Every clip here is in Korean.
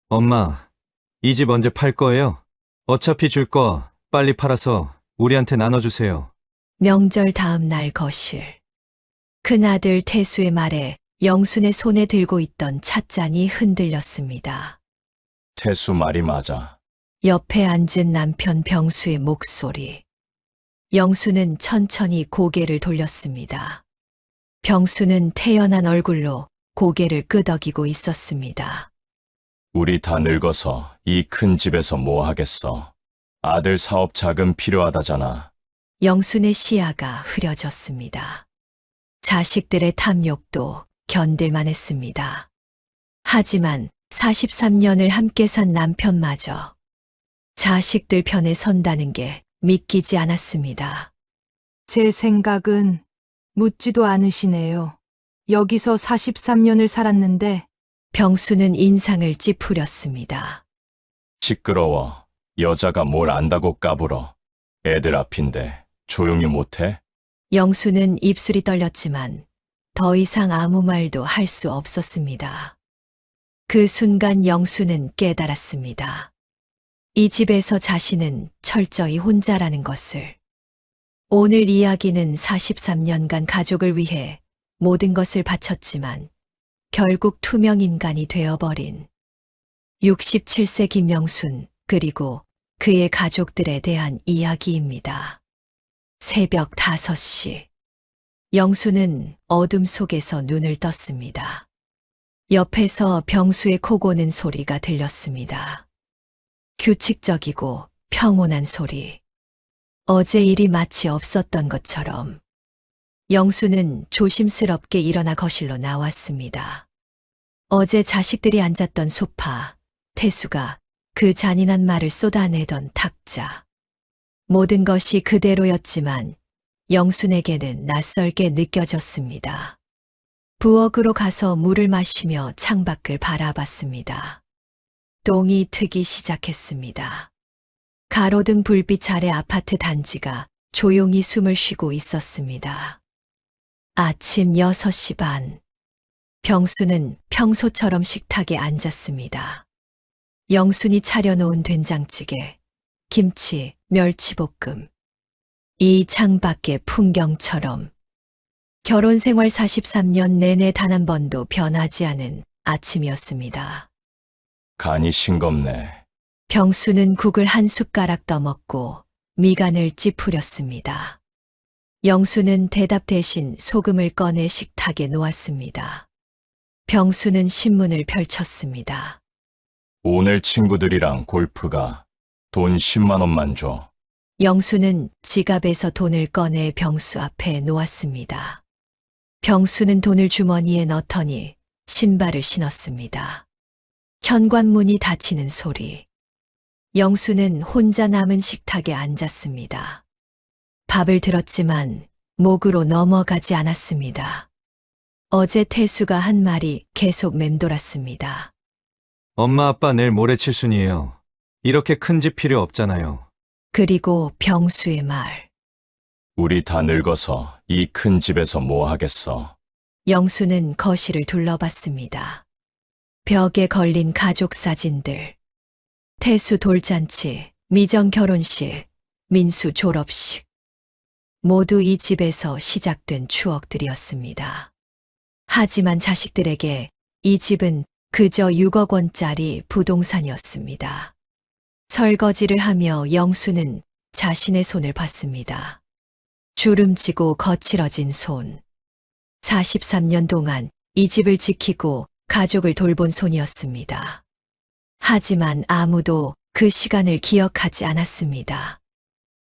엄마, 이 집 언제 팔 거예요? 어차피 줄 거 빨리 팔아서 우리한테 나눠주세요. 명절 다음 날 거실. 큰아들 태수의 말에 영순의 손에 들고 있던 찻잔이 흔들렸습니다. 태수 말이 맞아. 옆에 앉은 남편 병수의 목소리. 영수는 천천히 고개를 돌렸습니다. 병수는 태연한 얼굴로 고개를 끄덕이고 있었습니다. 우리 다 늙어서 이 큰 집에서 뭐 하겠어. 아들 사업 자금 필요하다잖아. 영순의 시야가 흐려졌습니다. 자식들의 탐욕도 견딜만 했습니다. 하지만 43년을 함께 산 남편마저 자식들 편에 선다는 게 믿기지 않았습니다. 제 생각은 묻지도 않으시네요. 여기서 43년을 살았는데 병수는 인상을 찌푸렸습니다. 시끄러워. 여자가 뭘 안다고 까불어. 애들 앞인데 조용히 못해? 영수는 입술이 떨렸지만 더 이상 아무 말도 할 수 없었습니다. 그 순간 영수는 깨달았습니다. 이 집에서 자신은 철저히 혼자라는 것을. 오늘 이야기는 43년간 가족을 위해 모든 것을 바쳤지만 결국 투명 인간이 되어버린 67세 김영순 그리고 그의 가족들에 대한 이야기입니다. 새벽 5시. 영수는 어둠 속에서 눈을 떴습니다. 옆에서 병수의 코 고는 소리가 들렸습니다. 규칙적이고 평온한 소리. 어제 일이 마치 없었던 것처럼. 영수는 조심스럽게 일어나 거실로 나왔습니다. 어제 자식들이 앉았던 소파, 태수가 그 잔인한 말을 쏟아내던 탁자. 모든 것이 그대로였지만 영순에게는 낯설게 느껴졌습니다. 부엌으로 가서 물을 마시며 창밖을 바라봤습니다. 똥이 트기 시작했습니다. 가로등 불빛 아래 아파트 단지가 조용히 숨을 쉬고 있었습니다. 아침 6시 반. 병수는 평소처럼 식탁에 앉았습니다. 영순이 차려놓은 된장찌개, 김치, 멸치볶음. 이 창밖의 풍경처럼 결혼 생활 43년 내내 단 한 번도 변하지 않은 아침이었습니다. 간이 싱겁네. 병수는 국을 한 숟가락 떠먹고 미간을 찌푸렸습니다. 영수는 대답 대신 소금을 꺼내 식탁에 놓았습니다. 병수는 신문을 펼쳤습니다. 오늘 친구들이랑 골프가 돈 10만 원만 줘. 영수는 지갑에서 돈을 꺼내 병수 앞에 놓았습니다. 병수는 돈을 주머니에 넣더니 신발을 신었습니다. 현관문이 닫히는 소리. 영수는 혼자 남은 식탁에 앉았습니다. 밥을 들었지만 목으로 넘어가지 않았습니다. 어제 태수가 한 말이 계속 맴돌았습니다. 엄마 아빠 내일 모레 칠순이에요. 이렇게 큰 집 필요 없잖아요. 그리고 병수의 말. 우리 다 늙어서 이 큰 집에서 뭐 하겠어. 영수는 거실을 둘러봤습니다. 벽에 걸린 가족 사진들. 태수 돌잔치, 미정 결혼식, 민수 졸업식. 모두 이 집에서 시작된 추억들이었습니다. 하지만 자식들에게 이 집은 그저 6억 원짜리 부동산이었습니다. 설거지를 하며 영수는 자신의 손을 봤습니다. 주름지고 거칠어진 손. 43년 동안 이 집을 지키고 가족을 돌본 손이었습니다. 하지만 아무도 그 시간을 기억하지 않았습니다.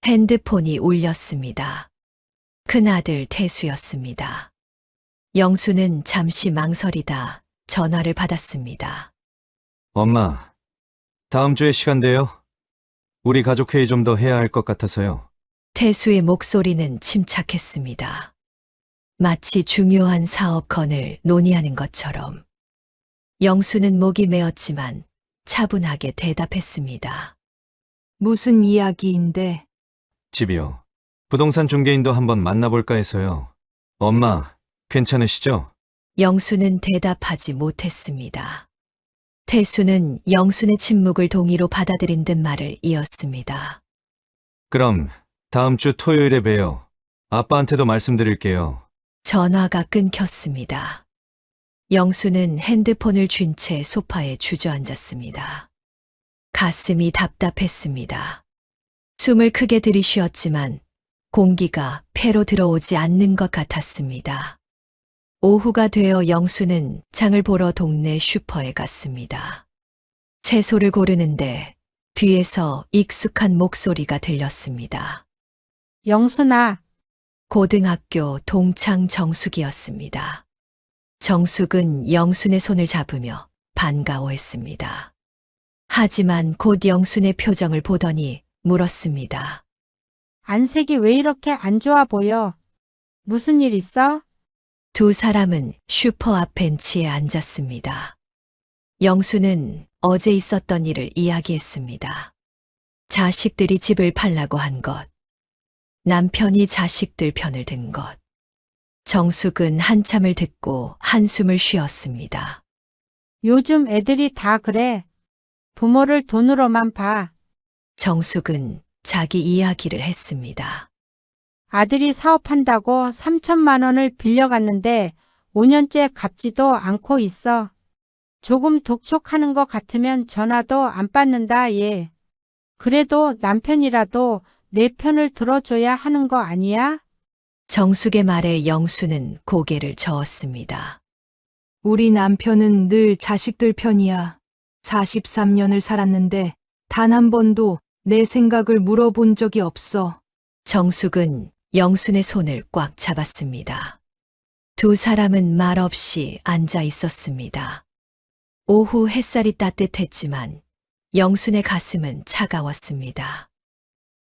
핸드폰이 울렸습니다. 큰아들 태수였습니다. 영수는 잠시 망설이다 전화를 받았습니다. 엄마, 다음 주에 시간 돼요? 우리 가족 회의 좀 더 해야 할 것 같아서요. 태수의 목소리는 침착했습니다. 마치 중요한 사업 건을 논의하는 것처럼. 영수는 목이 메었지만 차분하게 대답했습니다. 무슨 이야기인데 집이요. 부동산 중개인도 한번 만나볼까 해서요. 엄마, 괜찮으시죠? 영수는 대답하지 못했습니다. 태수는 영순의 침묵을 동의로 받아들인 듯 말을 이었습니다. 그럼 다음 주 토요일에 봬요. 아빠한테도 말씀드릴게요. 전화가 끊겼습니다. 영수는 핸드폰을 쥔 채 소파에 주저앉았습니다. 가슴이 답답했습니다. 숨을 크게 들이쉬었지만 공기가 폐로 들어오지 않는 것 같았습니다. 오후가 되어 영수는 장을 보러 동네 슈퍼에 갔습니다. 채소를 고르는데 뒤에서 익숙한 목소리가 들렸습니다. 영순아, 고등학교 동창 정숙이었습니다. 정숙은 영순의 손을 잡으며 반가워했습니다. 하지만 곧 영순의 표정을 보더니 물었습니다. 안색이 왜 이렇게 안 좋아 보여? 무슨 일 있어? 두 사람은 슈퍼 앞 벤치에 앉았습니다. 영수는 어제 있었던 일을 이야기했습니다. 자식들이 집을 팔라고 한 것, 남편이 자식들 편을 든 것. 정숙은 한참을 듣고 한숨을 쉬었습니다. 요즘 애들이 다 그래. 부모를 돈으로만 봐. 정숙은 자기 이야기를 했습니다. 아들이 사업한다고 3천만 원을 빌려갔는데 5년째 갚지도 않고 있어. 조금 독촉하는 것 같으면 전화도 안 받는다, 얘. 그래도 남편이라도 내 편을 들어줘야 하는 거 아니야? 정숙의 말에 영수는 고개를 저었습니다. 우리 남편은 늘 자식들 편이야. 43년을 살았는데 단 한 번도 내 생각을 물어본 적이 없어. 정숙은 영순의 손을 꽉 잡았습니다. 두 사람은 말없이 앉아 있었습니다. 오후 햇살이 따뜻했지만 영순의 가슴은 차가웠습니다.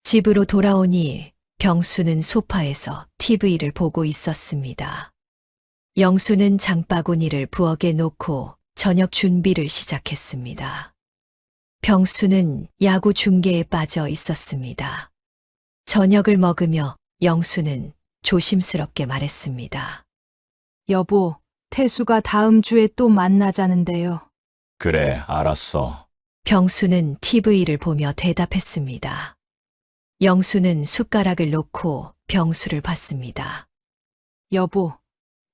집으로 돌아오니 병수는 소파에서 TV를 보고 있었습니다. 영수는 장바구니를 부엌에 놓고 저녁 준비를 시작했습니다. 병수는 야구 중계에 빠져 있었습니다. 저녁을 먹으며 영수는 조심스럽게 말했습니다. 여보, 태수가 다음 주에 또 만나자는데요. 그래, 알았어. 병수는 TV를 보며 대답했습니다. 영수는 숟가락을 놓고 병수를 봤습니다. 여보,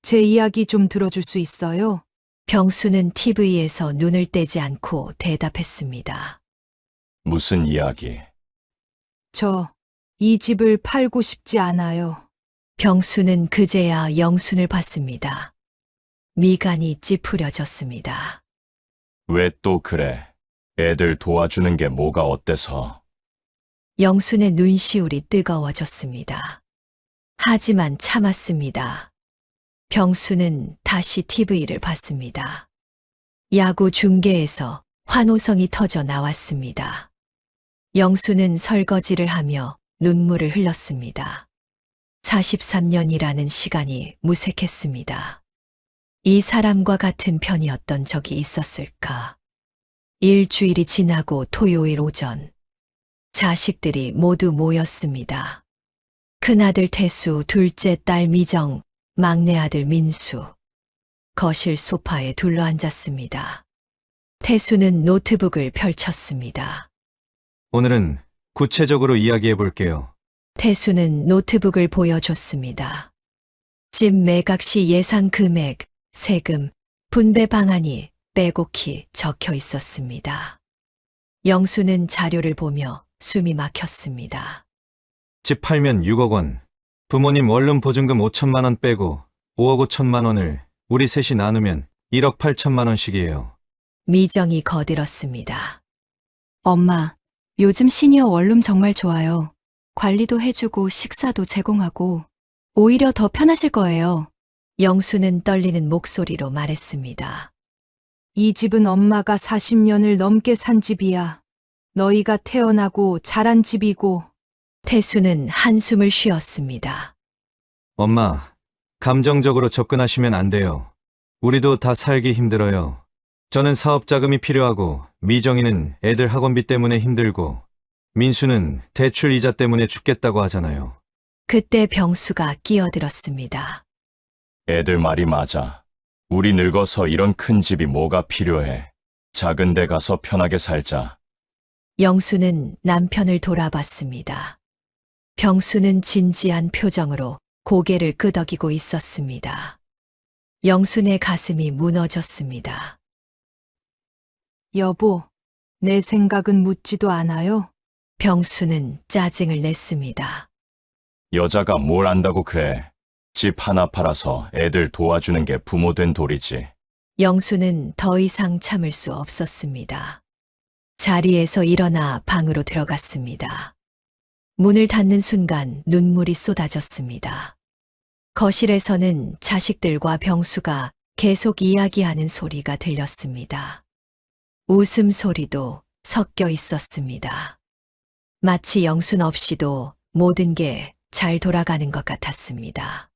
제 이야기 좀 들어줄 수 있어요? 병수는 TV에서 눈을 떼지 않고 대답했습니다. 무슨 이야기? 저, 이 집을 팔고 싶지 않아요. 병수는 그제야 영순을 봤습니다. 미간이 찌푸려졌습니다. 왜 또 그래? 애들 도와주는 게 뭐가 어때서? 영순의 눈시울이 뜨거워졌습니다. 하지만 참았습니다. 병수는 다시 TV를 봤습니다. 야구 중계에서 환호성이 터져 나왔습니다. 영수는 설거지를 하며 눈물을 흘렸습니다. 43년이라는 시간이 무색했습니다. 이 사람과 같은 편이었던 적이 있었을까? 일주일이 지나고 토요일 오전, 자식들이 모두 모였습니다. 큰아들 태수, 둘째 딸 미정, 막내 아들 민수. 거실 소파에 둘러앉았습니다. 태수는 노트북을 펼쳤습니다. 오늘은 구체적으로 이야기해 볼게요. 태수는 노트북을 보여줬습니다. 집 매각 시 예상 금액, 세금, 분배 방안이 빼곡히 적혀 있었습니다. 영수는 자료를 보며 숨이 막혔습니다. 집 팔면 6억 원, 부모님 원룸 보증금 5천만 원 빼고 5억 5천만 원을 우리 셋이 나누면 1억 8천만 원씩이에요. 미정이 거들었습니다. 엄마, 요즘 시니어 원룸 정말 좋아요. 관리도 해주고 식사도 제공하고 오히려 더 편하실 거예요. 영수는 떨리는 목소리로 말했습니다. 이 집은 엄마가 40년을 넘게 산 집이야. 너희가 태어나고 자란 집이고. 태수는 한숨을 쉬었습니다. 엄마, 감정적으로 접근하시면 안 돼요. 우리도 다 살기 힘들어요. 저는 사업 자금이 필요하고, 미정이는 애들 학원비 때문에 힘들고, 민수는 대출 이자 때문에 죽겠다고 하잖아요. 그때 병수가 끼어들었습니다. 애들 말이 맞아. 우리 늙어서 이런 큰 집이 뭐가 필요해. 작은 데 가서 편하게 살자. 영수는 남편을 돌아봤습니다. 병수는 진지한 표정으로 고개를 끄덕이고 있었습니다. 영순의 가슴이 무너졌습니다. 여보, 내 생각은 묻지도 않아요. 병수는 짜증을 냈습니다. 여자가 뭘 안다고 그래. 집 하나 팔아서 애들 도와주는 게 부모 된 도리지. 영수는 더 이상 참을 수 없었습니다. 자리에서 일어나 방으로 들어갔습니다. 문을 닫는 순간 눈물이 쏟아졌습니다. 거실에서는 자식들과 병수가 계속 이야기하는 소리가 들렸습니다. 웃음소리도 섞여 있었습니다. 마치 영순 없이도 모든 게 잘 돌아가는 것 같았습니다.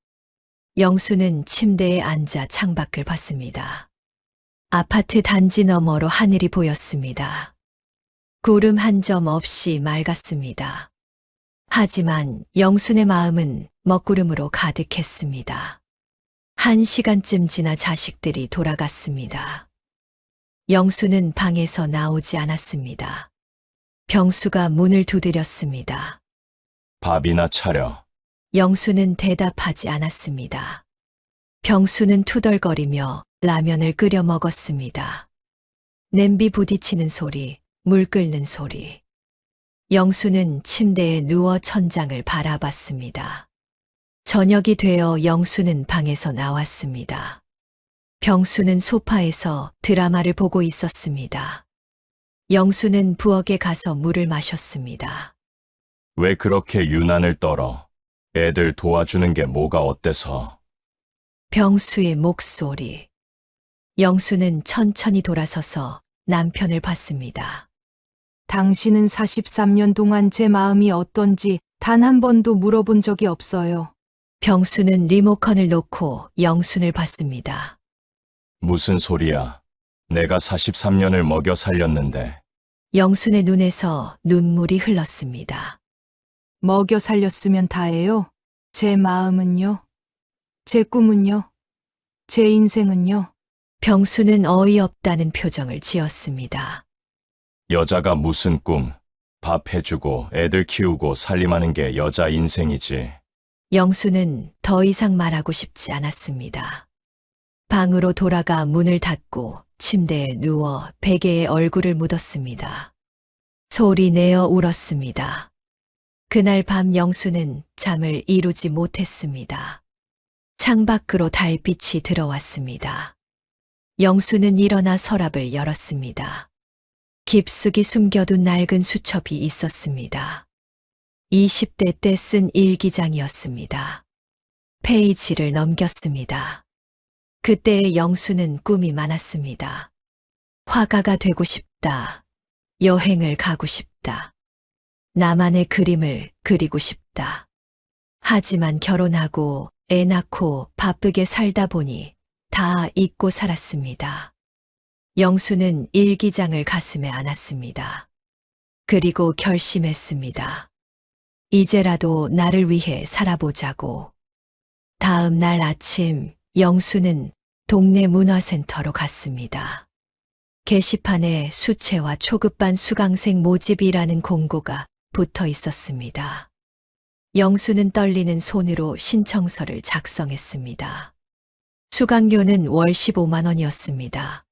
영수는 침대에 앉아 창밖을 봤습니다. 아파트 단지 너머로 하늘이 보였습니다. 구름 한 점 없이 맑았습니다. 하지만 영순의 마음은 먹구름으로 가득했습니다. 1시간쯤 지나 자식들이 돌아갔습니다. 영수는 방에서 나오지 않았습니다. 병수가 문을 두드렸습니다. 밥이나 차려. 영수는 대답하지 않았습니다. 병수는 투덜거리며 라면을 끓여 먹었습니다. 냄비 부딪히는 소리, 물 끓는 소리. 영수는 침대에 누워 천장을 바라봤습니다. 저녁이 되어 영수는 방에서 나왔습니다. 병수는 소파에서 드라마를 보고 있었습니다. 영수는 부엌에 가서 물을 마셨습니다. 왜 그렇게 유난을 떨어? 애들 도와주는 게 뭐가 어때서? 병수의 목소리. 영수는 천천히 돌아서서 남편을 봤습니다. 당신은 43년 동안 제 마음이 어떤지 단 한 번도 물어본 적이 없어요. 병수는 리모컨을 놓고 영순을 봤습니다. 무슨 소리야? 내가 43년을 먹여 살렸는데. 영순의 눈에서 눈물이 흘렀습니다. 먹여 살렸으면 다예요. 제 마음은요? 제 꿈은요? 제 인생은요? 병수는 어이없다는 표정을 지었습니다. 여자가 무슨 꿈? 밥 해주고 애들 키우고 살림하는 게 여자 인생이지. 영수는 더 이상 말하고 싶지 않았습니다. 방으로 돌아가 문을 닫고 침대에 누워 베개에 얼굴을 묻었습니다. 소리 내어 울었습니다. 그날 밤 영수는 잠을 이루지 못했습니다. 창밖으로 달빛이 들어왔습니다. 영수는 일어나 서랍을 열었습니다. 깊숙이 숨겨둔 낡은 수첩이 있었습니다. 20대 때 쓴 일기장이었습니다. 페이지를 넘겼습니다. 그때의 영수는 꿈이 많았습니다. 화가가 되고 싶다. 여행을 가고 싶다. 나만의 그림을 그리고 싶다. 하지만 결혼하고 애 낳고 바쁘게 살다 보니 다 잊고 살았습니다. 영수는 일기장을 가슴에 안았습니다. 그리고 결심했습니다. 이제라도 나를 위해 살아보자고. 다음 날 아침 영수는 동네 문화센터로 갔습니다. 게시판에 수채화 초급반 수강생 모집이라는 공고가 붙어 있었습니다. 영수는 떨리는 손으로 신청서를 작성했습니다. 수강료는 월 15만 원이었습니다.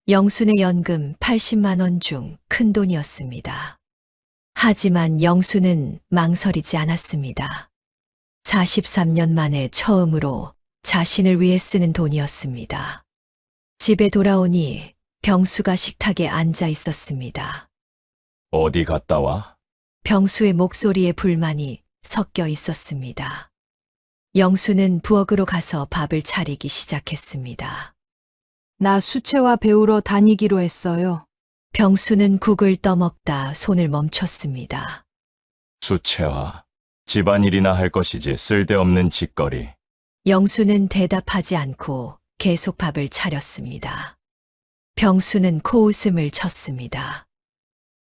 영순의 연금 80만 원 중 큰 돈이었습니다. 하지만 영수는 망설이지 않았습니다. 43년 만에 처음으로 자신을 위해 쓰는 돈이었습니다. 집에 돌아오니 병수가 식탁에 앉아 있었습니다. 어디 갔다 와? 병수의 목소리에 불만이 섞여 있었습니다. 영수는 부엌으로 가서 밥을 차리기 시작했습니다. 나 수채화 배우러 다니기로 했어요. 병수는 국을 떠먹다 손을 멈췄습니다. 수채화. 집안일이나 할 것이지 쓸데없는 짓거리. 영수는 대답하지 않고 계속 밥을 차렸습니다. 병수는 코웃음을 쳤습니다.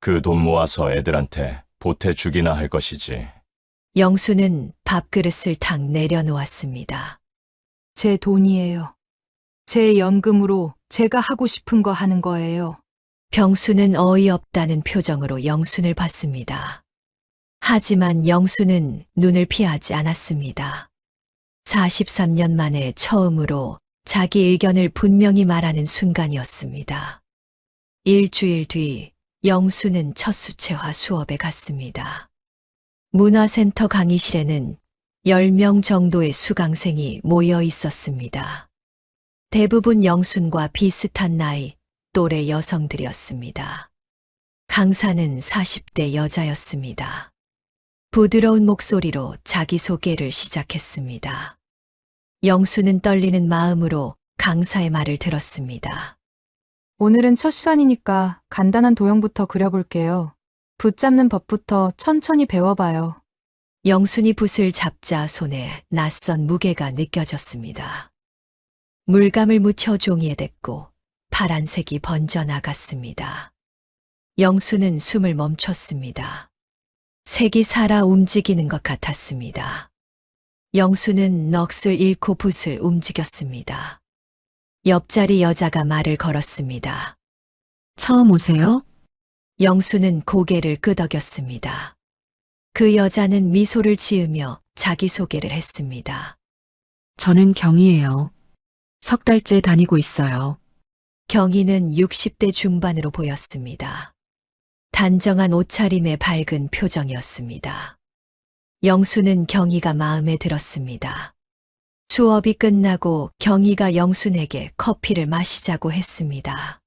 그 돈 모아서 애들한테 보태주기나 할 것이지. 영수는 밥그릇을 탁 내려놓았습니다. 제 돈이에요. 제 연금으로 제가 하고 싶은 거 하는 거예요. 병수는 어이없다는 표정으로 영순을 봤습니다. 하지만 영순은 눈을 피하지 않았습니다. 43년 만에 처음으로 자기 의견을 분명히 말하는 순간이었습니다. 일주일 뒤 영순은 첫 수채화 수업에 갔습니다. 문화센터 강의실에는 10명 정도의 수강생이 모여 있었습니다. 대부분 영순과 비슷한 나이, 또래 여성들이었습니다. 강사는 40대 여자였습니다. 부드러운 목소리로 자기소개를 시작했습니다. 영수는 떨리는 마음으로 강사의 말을 들었습니다. 오늘은 첫 시간이니까 간단한 도형부터 그려볼게요. 붙잡는 법부터 천천히 배워봐요. 영순이 붓을 잡자 손에 낯선 무게가 느껴졌습니다. 물감을 묻혀 종이에 댔고 파란색이 번져나갔습니다. 영수는 숨을 멈췄습니다. 색이 살아 움직이는 것 같았습니다. 영수는 넋을 잃고 붓을 움직였습니다. 옆자리 여자가 말을 걸었습니다. 처음 오세요? 영수는 고개를 끄덕였습니다. 그 여자는 미소를 지으며 자기소개를 했습니다. 저는 경이에요. 석 달째 다니고 있어요. 경희는 60대 중반으로 보였습니다. 단정한 옷차림에 밝은 표정이었습니다. 영수는 경희가 마음에 들었습니다. 수업이 끝나고 경희가 영순에게 커피를 마시자고 했습니다.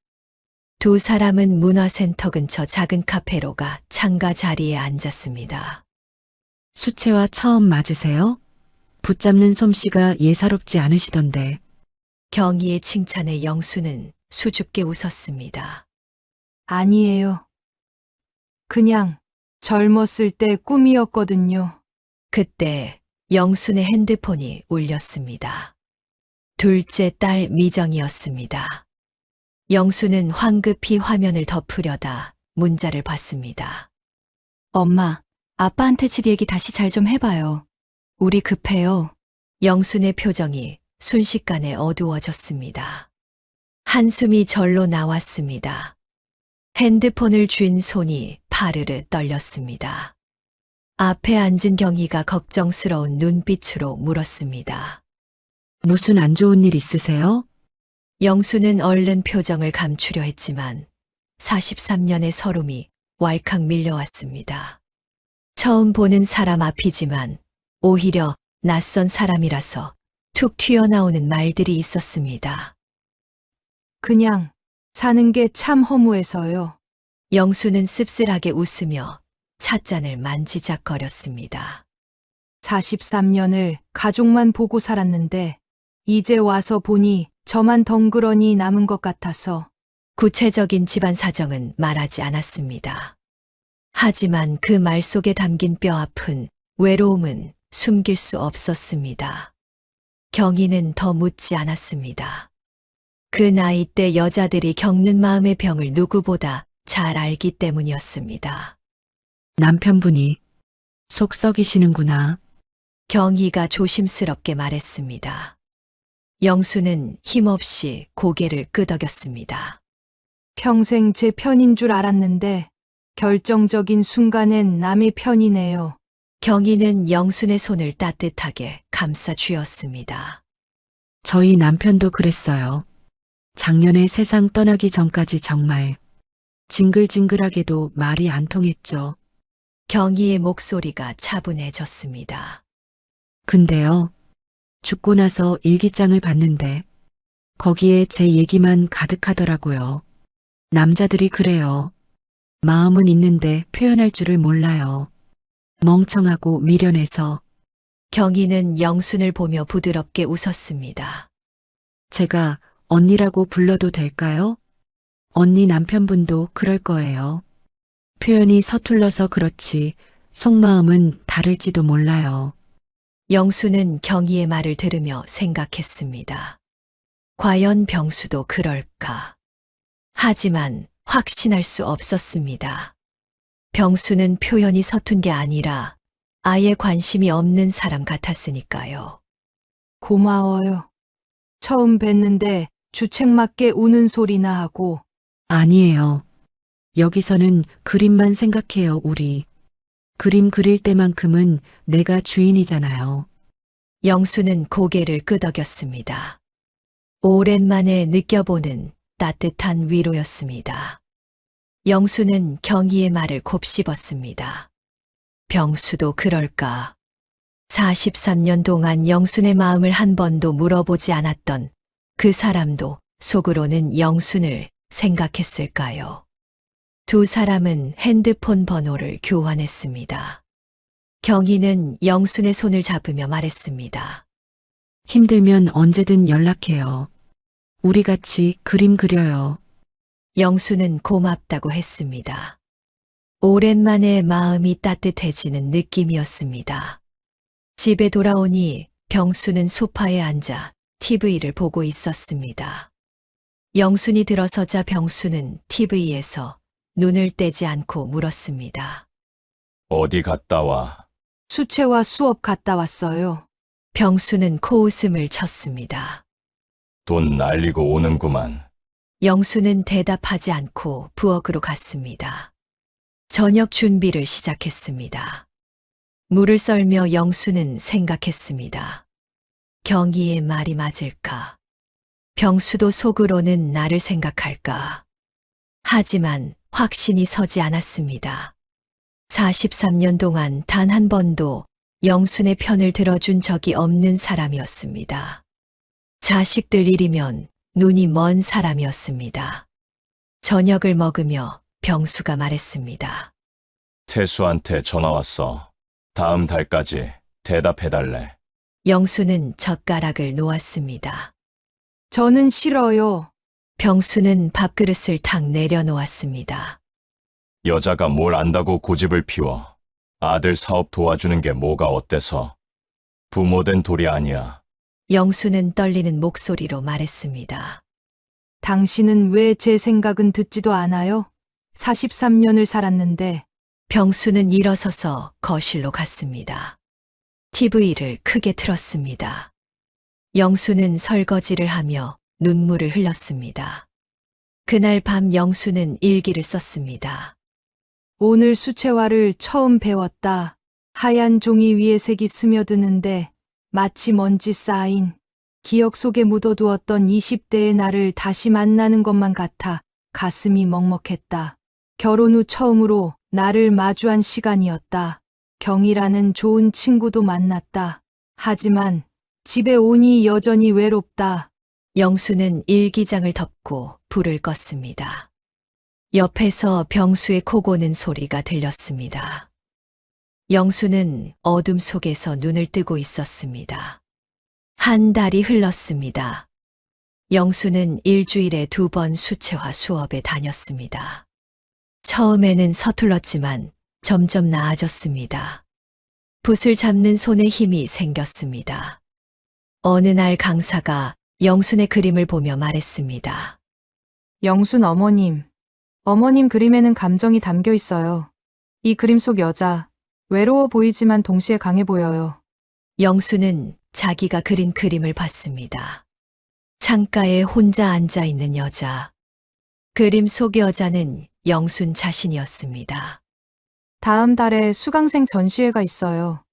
두 사람은 문화센터 근처 작은 카페로 가 창가 자리에 앉았습니다. 수채화 처음 맞으세요? 붙잡는 솜씨가 예사롭지 않으시던데. 경희의 칭찬에 영수는 수줍게 웃었습니다. 아니에요. 그냥 젊었을 때 꿈이었거든요. 그때 영순의 핸드폰이 울렸습니다. 둘째 딸 미정이었습니다. 영수는 황급히 화면을 덮으려다 문자를 봤습니다. 엄마, 아빠한테 집 얘기 다시 잘 좀 해봐요. 우리 급해요. 영순의 표정이 순식간에 어두워졌습니다. 한숨이 절로 나왔습니다. 핸드폰을 쥔 손이 파르르 떨렸습니다. 앞에 앉은 경희가 걱정스러운 눈빛으로 물었습니다. 무슨 안 좋은 일 있으세요? 영수는 얼른 표정을 감추려 했지만 43년의 서름이 왈칵 밀려왔습니다. 처음 보는 사람 앞이지만 오히려 낯선 사람이라서 툭 튀어나오는 말들이 있었습니다. 그냥 사는 게 참 허무해서요. 영수는 씁쓸하게 웃으며 찻잔을 만지작거렸습니다. 43년을 가족만 보고 살았는데 이제 와서 보니 저만 덩그러니 남은 것 같아서 구체적인 집안 사정은 말하지 않았습니다. 하지만 그 말 속에 담긴 뼈아픈 외로움은 숨길 수 없었습니다. 경희는 더 묻지 않았습니다. 그 나이 때 여자들이 겪는 마음의 병을 누구보다 잘 알기 때문이었습니다. 남편분이 속 썩이시는구나. 경희가 조심스럽게 말했습니다. 영수는 힘없이 고개를 끄덕였습니다. 평생 제 편인 줄 알았는데 결정적인 순간엔 남의 편이네요. 경희는 영순의 손을 따뜻하게 감싸 쥐었습니다. 저희 남편도 그랬어요. 작년에 세상 떠나기 전까지 정말 징글징글하게도 말이 안 통했죠. 경희의 목소리가 차분해졌습니다. 근데요, 죽고 나서 일기장을 봤는데 거기에 제 얘기만 가득하더라고요. 남자들이 그래요. 마음은 있는데 표현할 줄을 몰라요. 멍청하고 미련해서. 경희는 영순을 보며 부드럽게 웃었습니다. 제가 언니라고 불러도 될까요? 언니 남편분도 그럴 거예요. 표현이 서툴러서 그렇지 속마음은 다를지도 몰라요. 영수는 경희의 말을 들으며 생각했습니다. 과연 병수도 그럴까? 하지만 확신할 수 없었습니다. 병수는 표현이 서툰 게 아니라 아예 관심이 없는 사람 같았으니까요. 고마워요. 처음 뵀는데 주책 맞게 우는 소리나 하고 아니에요. 여기서는 그림만 생각해요, 우리. 그림 그릴 때만큼은 내가 주인이잖아요. 영수는 고개를 끄덕였습니다. 오랜만에 느껴보는 따뜻한 위로였습니다. 영수는 경희의 말을 곱씹었습니다. 병수도 그럴까? 43년 동안 영순의 마음을 한 번도 물어보지 않았던 그 사람도 속으로는 영순을 생각했을까요? 두 사람은 핸드폰 번호를 교환했습니다. 경희는 영순의 손을 잡으며 말했습니다. 힘들면 언제든 연락해요. 우리 같이 그림 그려요. 영수는 고맙다고 했습니다. 오랜만에 마음이 따뜻해지는 느낌이었습니다. 집에 돌아오니 병수는 소파에 앉아 TV를 보고 있었습니다. 영순이 들어서자 병수는 TV에서 눈을 떼지 않고 물었습니다. 어디 갔다 와? 수채화 수업 갔다 왔어요. 병수는 코웃음을 쳤습니다. 돈 날리고 오는구만. 영수는 대답하지 않고 부엌으로 갔습니다. 저녁 준비를 시작했습니다. 물을 썰며 영수는 생각했습니다. 경희의 말이 맞을까? 병수도 속으로는 나를 생각할까? 하지만 확신이 서지 않았습니다. 43년 동안 단 한 번도 영순의 편을 들어준 적이 없는 사람이었습니다. 자식들 일이면 눈이 먼 사람이었습니다. 저녁을 먹으며 병수가 말했습니다. 태수한테 전화 왔어. 다음 달까지 대답해달래. 영수는 젓가락을 놓았습니다. 저는 싫어요. 병수는 밥그릇을 탁 내려놓았습니다. 여자가 뭘 안다고 고집을 피워. 아들 사업 도와주는 게 뭐가 어때서. 부모된 돌이 아니야. 영수는 떨리는 목소리로 말했습니다. 당신은 왜 제 생각은 듣지도 않아요? 43년을 살았는데 병수는 일어서서 거실로 갔습니다. TV를 크게 틀었습니다. 영수는 설거지를 하며 눈물을 흘렸습니다. 그날 밤 영수는 일기를 썼습니다. 오늘 수채화를 처음 배웠다. 하얀 종이 위에 색이 스며드는데 마치 먼지 쌓인 기억 속에 묻어두었던 20대의 나를 다시 만나는 것만 같아 가슴이 먹먹했다. 결혼 후 처음으로 나를 마주한 시간이었다. 경이라는 좋은 친구도 만났다. 하지만 집에 오니 여전히 외롭다. 영수는 일기장을 덮고 불을 껐습니다. 옆에서 병수의 코 고는 소리가 들렸습니다. 영수는 어둠 속에서 눈을 뜨고 있었습니다. 한 달이 흘렀습니다. 영수는 일주일에 2번 수채화 수업에 다녔습니다. 처음에는 서툴렀지만 점점 나아졌습니다. 붓을 잡는 손에 힘이 생겼습니다. 어느 날 강사가 영순의 그림을 보며 말했습니다. 영순 어머님. 어머님 그림에는 감정이 담겨 있어요. 이 그림 속 여자, 외로워 보이지만 동시에 강해 보여요. 영수는 자기가 그린 그림을 봤습니다. 창가에 혼자 앉아 있는 여자. 그림 속 여자는 영순 자신이었습니다. 다음 달에 수강생 전시회가 있어요.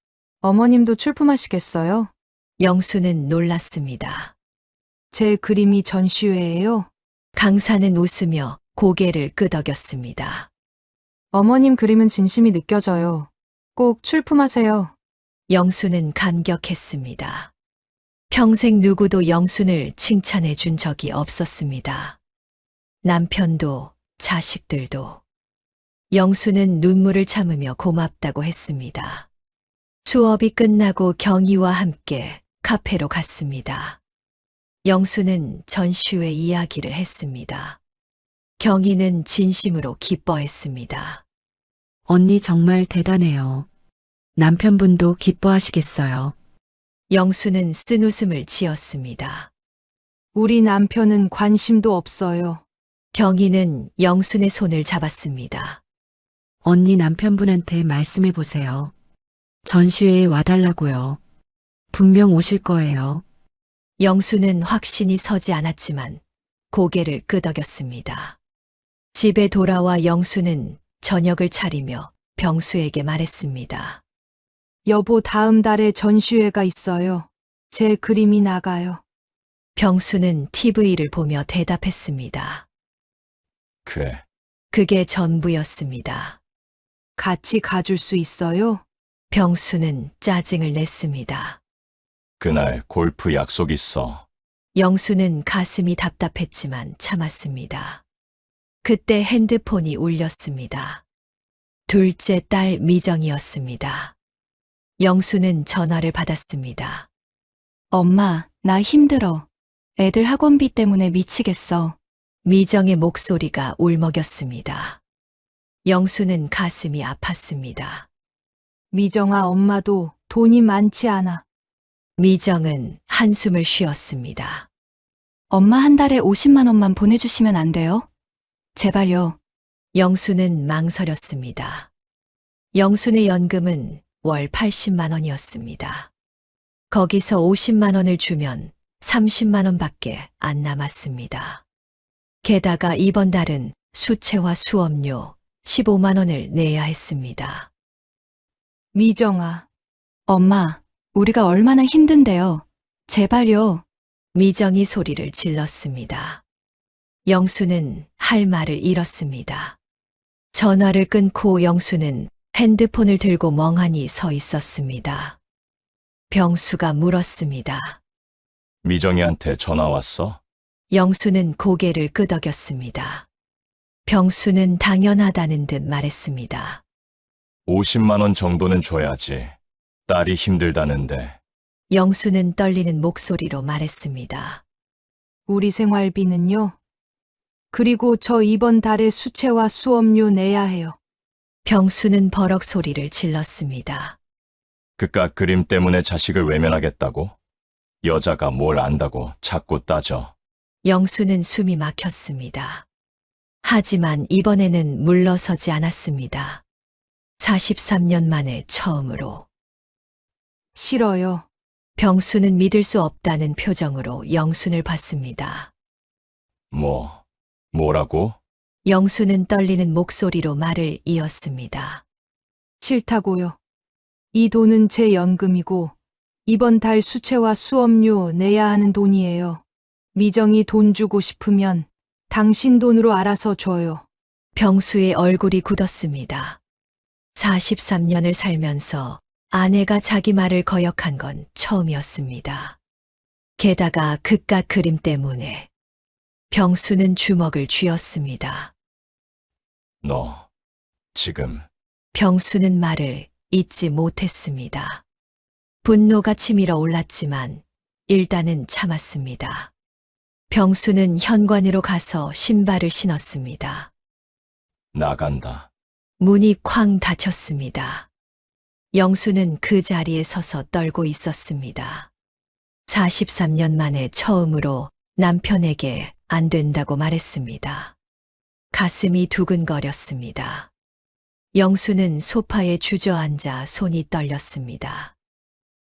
어머님도 출품하시겠어요? 영수는 놀랐습니다. 제 그림이 전시회예요? 강사는 웃으며 고개를 끄덕였습니다. 어머님 그림은 진심이 느껴져요. 꼭 출품하세요. 영수는 감격했습니다. 평생 누구도 영순을 칭찬해 준 적이 없었습니다. 남편도 자식들도. 영수는 눈물을 참으며 고맙다고 했습니다. 수업이 끝나고 경희와 함께 카페로 갔습니다. 영수는 전시회 이야기를 했습니다. 경희는 진심으로 기뻐했습니다. 언니 정말 대단해요. 남편분도 기뻐하시겠어요. 영수는 쓴웃음을 지었습니다. 우리 남편은 관심도 없어요. 경희는 영순의 손을 잡았습니다. 언니 남편분한테 말씀해 보세요. 전시회에 와달라고요. 분명 오실 거예요. 영수는 확신이 서지 않았지만 고개를 끄덕였습니다. 집에 돌아와 영수는 저녁을 차리며 병수에게 말했습니다. 여보, 다음 달에 전시회가 있어요. 제 그림이 나가요. 병수는 TV를 보며 대답했습니다. 그래. 그게 전부였습니다. 같이 가줄 수 있어요? 병수는 짜증을 냈습니다. 그날 골프 약속 있어. 영수는 가슴이 답답했지만 참았습니다. 그때 핸드폰이 울렸습니다. 둘째 딸 미정이었습니다. 영수는 전화를 받았습니다. 엄마, 나 힘들어. 애들 학원비 때문에 미치겠어. 미정의 목소리가 울먹였습니다. 영수는 가슴이 아팠습니다. 미정아, 엄마도 돈이 많지 않아. 미정은 한숨을 쉬었습니다. 엄마 한 달에 50만 원만 보내주시면 안 돼요? 제발요. 영수는 망설였습니다. 영순의 연금은 월 80만 원이었습니다. 거기서 50만 원을 주면 30만 원밖에 안 남았습니다. 게다가 이번 달은 수채화 수업료 15만 원을 내야 했습니다. 미정아, 엄마, 우리가 얼마나 힘든데요. 제발요. 미정이 소리를 질렀습니다. 영수는 할 말을 잃었습니다. 전화를 끊고 영수는 핸드폰을 들고 멍하니 서 있었습니다. 병수가 물었습니다. 미정이한테 전화 왔어? 영수는 고개를 끄덕였습니다. 병수는 당연하다는 듯 말했습니다. 50만 원 정도는 줘야지. 딸이 힘들다는데. 영수는 떨리는 목소리로 말했습니다. 우리 생활비는요? 그리고 저 이번 달에 수채화 수업료 내야 해요. 병수는 버럭 소리를 질렀습니다. 그깟 그림 때문에 자식을 외면하겠다고? 여자가 뭘 안다고 자꾸 따져. 영수는 숨이 막혔습니다. 하지만 이번에는 물러서지 않았습니다. 43년 만에 처음으로. 싫어요. 병수는 믿을 수 없다는 표정으로 영순을 봤습니다. 뭐라고? 영수는 떨리는 목소리로 말을 이었습니다. 싫다고요. 이 돈은 제 연금이고 이번 달 수채화 수업료 내야 하는 돈이에요. 미정이 돈 주고 싶으면 당신 돈으로 알아서 줘요. 병수의 얼굴이 굳었습니다. 43년을 살면서 아내가 자기 말을 거역한 건 처음이었습니다. 게다가 그깟 그림 때문에 병수는 주먹을 쥐었습니다. 너 지금 병수는 말을 잇지 못했습니다. 분노가 치밀어 올랐지만 일단은 참았습니다. 병수는 현관으로 가서 신발을 신었습니다. 나간다. 문이 쾅 닫혔습니다. 영수는 그 자리에 서서 떨고 있었습니다. 43년 만에 처음으로 남편에게 안 된다고 말했습니다. 가슴이 두근거렸습니다. 영수는 소파에 주저앉아 손이 떨렸습니다.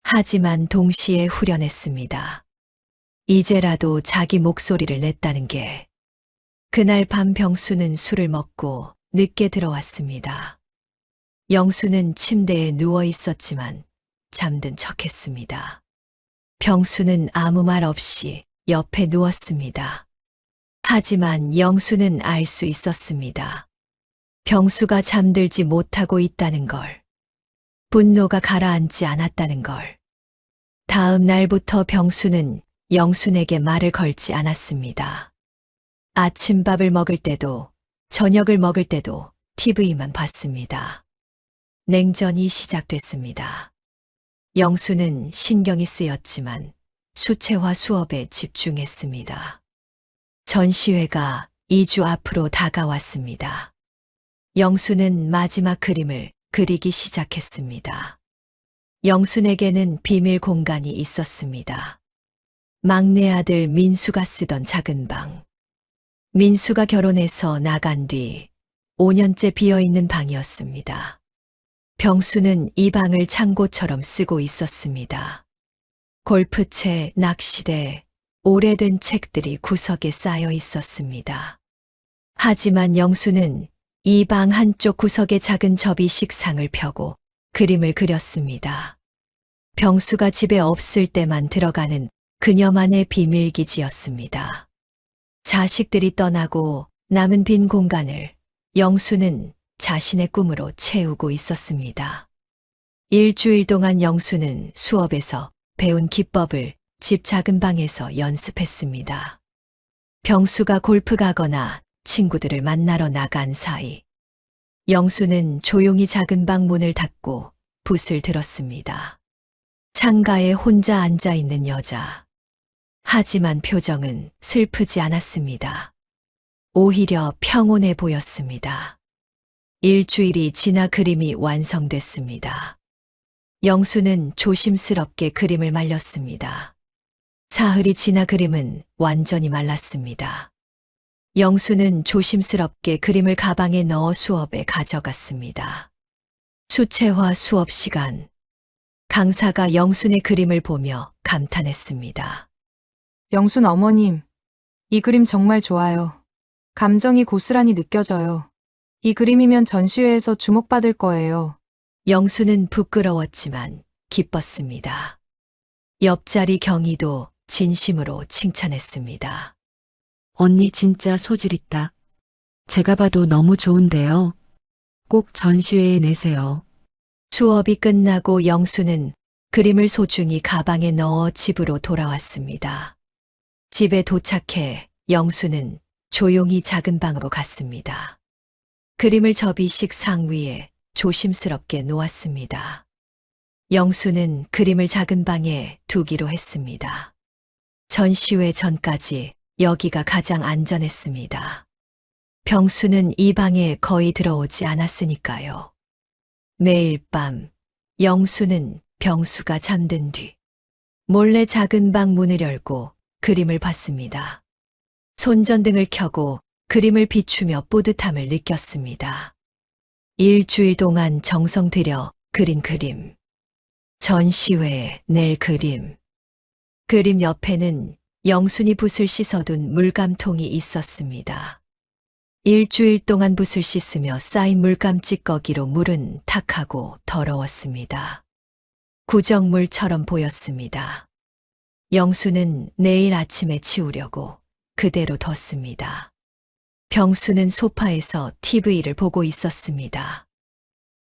하지만 동시에 후련했습니다. 이제라도 자기 목소리를 냈다는 게. 그날 밤 병수는 술을 먹고 늦게 들어왔습니다. 영수는 침대에 누워 있었지만 잠든 척했습니다. 병수는 아무 말 없이 옆에 누웠습니다. 하지만 영수는 알 수 있었습니다. 병수가 잠들지 못하고 있다는 걸. 분노가 가라앉지 않았다는 걸. 다음 날부터 병수는 영순에게 말을 걸지 않았습니다. 아침밥을 먹을 때도 저녁을 먹을 때도 TV만 봤습니다. 냉전이 시작됐습니다. 영수는 신경이 쓰였지만 수채화 수업에 집중했습니다. 전시회가 2주 앞으로 다가왔습니다. 영수는 마지막 그림을 그리기 시작했습니다. 영순에게는 비밀 공간이 있었습니다. 막내 아들 민수가 쓰던 작은 방. 민수가 결혼해서 나간 뒤 5년째 비어있는 방이었습니다. 병수는 이 방을 창고처럼 쓰고 있었습니다. 골프채, 낚시대, 오래된 책들이 구석에 쌓여 있었습니다. 하지만 영수는 이 방 한쪽 구석에 작은 접이 식상을 펴고 그림을 그렸습니다. 병수가 집에 없을 때만 들어가는 그녀만의 비밀기지였습니다. 자식들이 떠나고 남은 빈 공간을 영수는 자신의 꿈으로 채우고 있었습니다. 일주일 동안 영수는 수업에서 배운 기법을 집 작은 방에서 연습했습니다. 병수가 골프 가거나 친구들을 만나러 나간 사이 영수는 조용히 작은 방 문을 닫고 붓을 들었습니다. 창가에 혼자 앉아 있는 여자. 하지만 표정은 슬프지 않았습니다. 오히려 평온해 보였습니다. 일주일이 지나 그림이 완성됐습니다. 영수는 조심스럽게 그림을 말렸습니다. 사흘이 지나 그림은 완전히 말랐습니다. 영수는 조심스럽게 그림을 가방에 넣어 수업에 가져갔습니다. 수채화 수업 시간. 강사가 영순의 그림을 보며 감탄했습니다. 영순 어머님, 이 그림 정말 좋아요. 감정이 고스란히 느껴져요. 이 그림이면 전시회에서 주목받을 거예요. 영수는 부끄러웠지만 기뻤습니다. 옆자리 경희도 진심으로 칭찬했습니다. 언니 진짜 소질 있다. 제가 봐도 너무 좋은데요. 꼭 전시회에 내세요. 수업이 끝나고 영수는 그림을 소중히 가방에 넣어 집으로 돌아왔습니다. 집에 도착해 영수는 조용히 작은 방으로 갔습니다. 그림을 접이식 상 위에 조심스럽게 놓았습니다. 영수는 그림을 작은 방에 두기로 했습니다. 전시회 전까지 여기가 가장 안전했습니다. 병수는 이 방에 거의 들어오지 않았으니까요. 매일 밤 영수는 병수가 잠든 뒤 몰래 작은 방 문을 열고 그림을 봤습니다. 손전등을 켜고 그림을 비추며 뿌듯함을 느꼈습니다. 일주일 동안 정성 들여 그린 그림. 전시회에 낼 그림. 그림 옆에는 영순이 붓을 씻어둔 물감통이 있었습니다. 일주일 동안 붓을 씻으며 쌓인 물감 찌꺼기로 물은 탁하고 더러웠습니다. 구정물처럼 보였습니다. 영수는 내일 아침에 치우려고 그대로 뒀습니다. 병수는 소파에서 TV를 보고 있었습니다.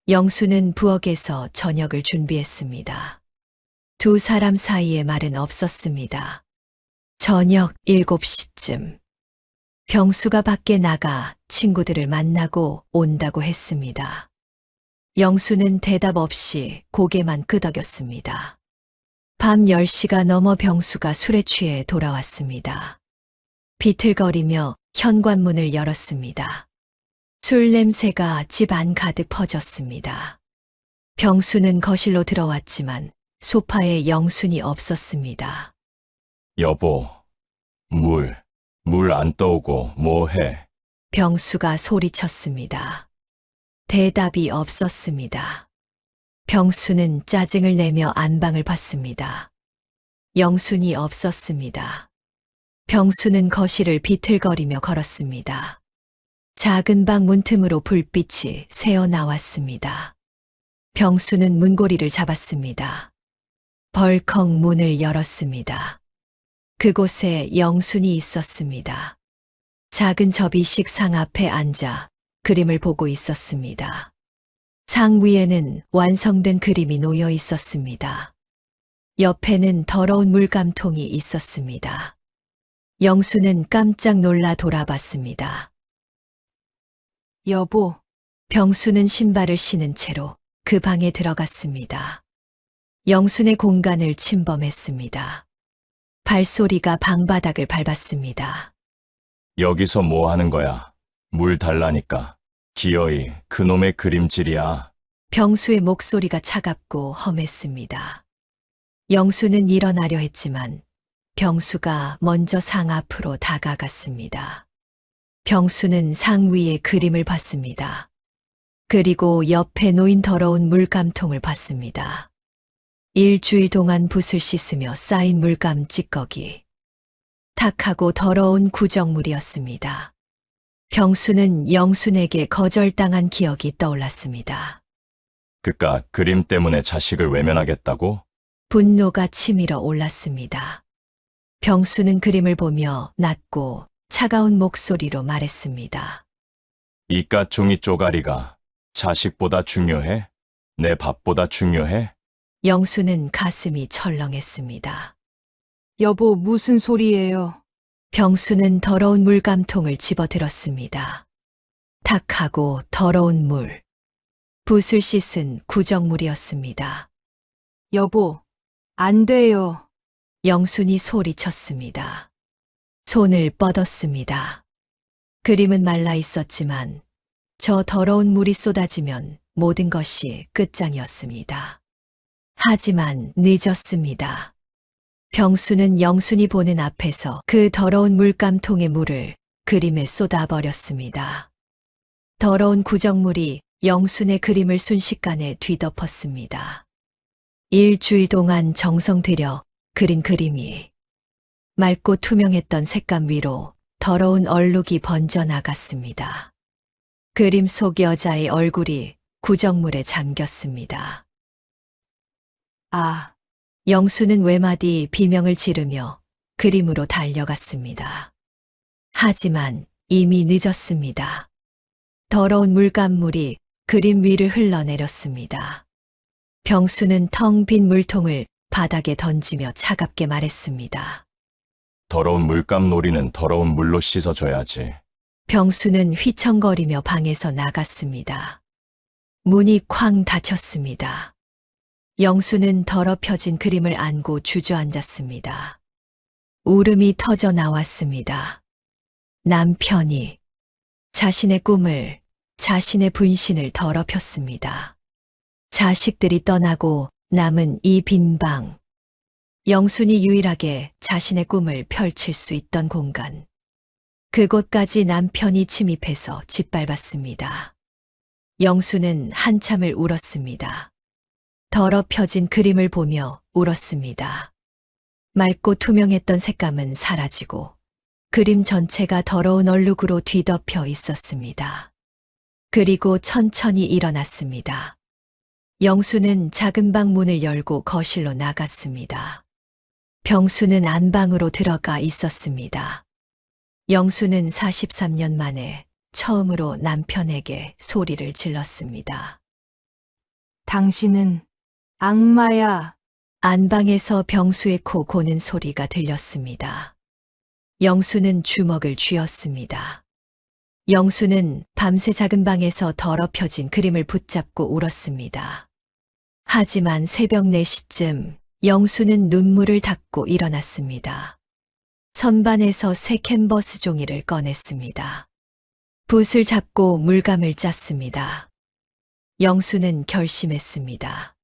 영수는 부엌에서 저녁을 준비했습니다. 두 사람 사이에 말은 없었습니다. 저녁 7시쯤 병수가 밖에 나가 친구들을 만나고 온다고 했습니다. 영수는 대답 없이 고개만 끄덕였습니다. 밤 10시가 넘어 병수가 술에 취해 돌아왔습니다. 비틀거리며 현관문을 열었습니다. 술 냄새가 집 안 가득 퍼졌습니다. 병수는 거실로 들어왔지만 소파에 영순이 없었습니다. 여보, 물 안 떠오고 뭐 해? 병수가 소리쳤습니다. 대답이 없었습니다. 병수는 짜증을 내며 안방을 봤습니다. 영순이 없었습니다. 병수는 거실을 비틀거리며 걸었습니다. 작은 방 문틈으로 불빛이 새어 나왔습니다. 병수는 문고리를 잡았습니다. 벌컥 문을 열었습니다. 그곳에 영순이 있었습니다. 작은 접이식 상 앞에 앉아 그림을 보고 있었습니다. 상 위에는 완성된 그림이 놓여 있었습니다. 옆에는 더러운 물감통이 있었습니다. 영수는 깜짝 놀라 돌아봤습니다. 여보, 병수는 신발을 신은 채로 그 방에 들어갔습니다. 영순의 공간을 침범했습니다. 발소리가 방바닥을 밟았습니다. 여기서 뭐 하는 거야? 물 달라니까. 기어이, 그놈의 그림질이야. 병수의 목소리가 차갑고 험했습니다. 영수는 일어나려 했지만 병수가 먼저 상 앞으로 다가갔습니다. 병수는 상 위에 그림을 봤습니다. 그리고 옆에 놓인 더러운 물감통을 봤습니다. 일주일 동안 붓을 씻으며 쌓인 물감 찌꺼기. 탁하고 더러운 구정물이었습니다. 병수는 영순에게 거절당한 기억이 떠올랐습니다. 그깟 그림 때문에 자식을 외면하겠다고? 분노가 치밀어 올랐습니다. 병수는 그림을 보며 낮고 차가운 목소리로 말했습니다. 이깟 종이 쪼가리가 자식보다 중요해? 내 밥보다 중요해? 영수는 가슴이 철렁했습니다. 여보, 무슨 소리예요? 병수는 더러운 물감통을 집어들었습니다. 탁하고 더러운 물. 붓을 씻은 구정물이었습니다. 여보, 안 돼요. 영순이 소리쳤습니다. 손을 뻗었습니다. 그림은 말라 있었지만 저 더러운 물이 쏟아지면 모든 것이 끝장이었습니다. 하지만 늦었습니다. 병수는 영순이 보는 앞에서 그 더러운 물감통의 물을 그림에 쏟아버렸습니다. 더러운 구정물이 영순의 그림을 순식간에 뒤덮었습니다. 일주일 동안 정성 들여 그린 그림이 맑고 투명했던 색감 위로 더러운 얼룩이 번져나갔습니다. 그림 속 여자의 얼굴이 구정물에 잠겼습니다. 아, 영수는 외마디 비명을 지르며 그림으로 달려갔습니다. 하지만 이미 늦었습니다. 더러운 물감물이 그림 위를 흘러내렸습니다. 병수는 텅 빈 물통을 바닥에 던지며 차갑게 말했습니다. 더러운 물감 놀이는 더러운 물로 씻어줘야지. 병수는 휘청거리며 방에서 나갔습니다. 문이 쾅 닫혔습니다. 영수는 더럽혀진 그림을 안고 주저앉았습니다. 울음이 터져 나왔습니다. 남편이 자신의 꿈을, 자신의 분신을 더럽혔습니다. 자식들이 떠나고 남은 이 빈 방. 영순이 유일하게 자신의 꿈을 펼칠 수 있던 공간. 그곳까지 남편이 침입해서 짓밟았습니다. 영수는 한참을 울었습니다. 더럽혀진 그림을 보며 울었습니다. 맑고 투명했던 색감은 사라지고 그림 전체가 더러운 얼룩으로 뒤덮여 있었습니다. 그리고 천천히 일어났습니다. 영수는 작은 방 문을 열고 거실로 나갔습니다. 병수는 안방으로 들어가 있었습니다. 영수는 43년 만에 처음으로 남편에게 소리를 질렀습니다. 당신은 악마야. 안방에서 병수의 코 고는 소리가 들렸습니다. 영수는 주먹을 쥐었습니다. 영수는 밤새 작은 방에서 더럽혀진 그림을 붙잡고 울었습니다. 하지만 새벽 4시쯤 영수는 눈물을 닦고 일어났습니다. 선반에서 새 캔버스 종이를 꺼냈습니다. 붓을 잡고 물감을 짰습니다. 영수는 결심했습니다.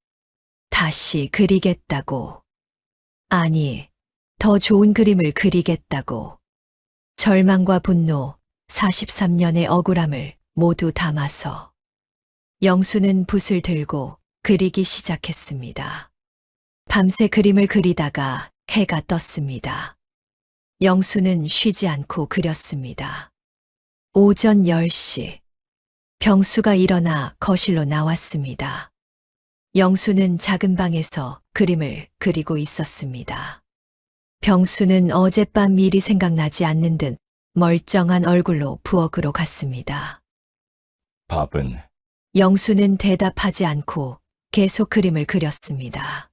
다시 그리겠다고. 아니, 더 좋은 그림을 그리겠다고. 절망과 분노, 43년의 억울함을 모두 담아서 영수는 붓을 들고 그리기 시작했습니다. 밤새 그림을 그리다가 해가 떴습니다. 영수는 쉬지 않고 그렸습니다. 오전 10시. 병수가 일어나 거실로 나왔습니다. 영수는 작은 방에서 그림을 그리고 있었습니다. 병수는 어젯밤 일이 생각나지 않는 듯 멀쩡한 얼굴로 부엌으로 갔습니다. 밥은 영수는 대답하지 않고 계속 그림을 그렸습니다.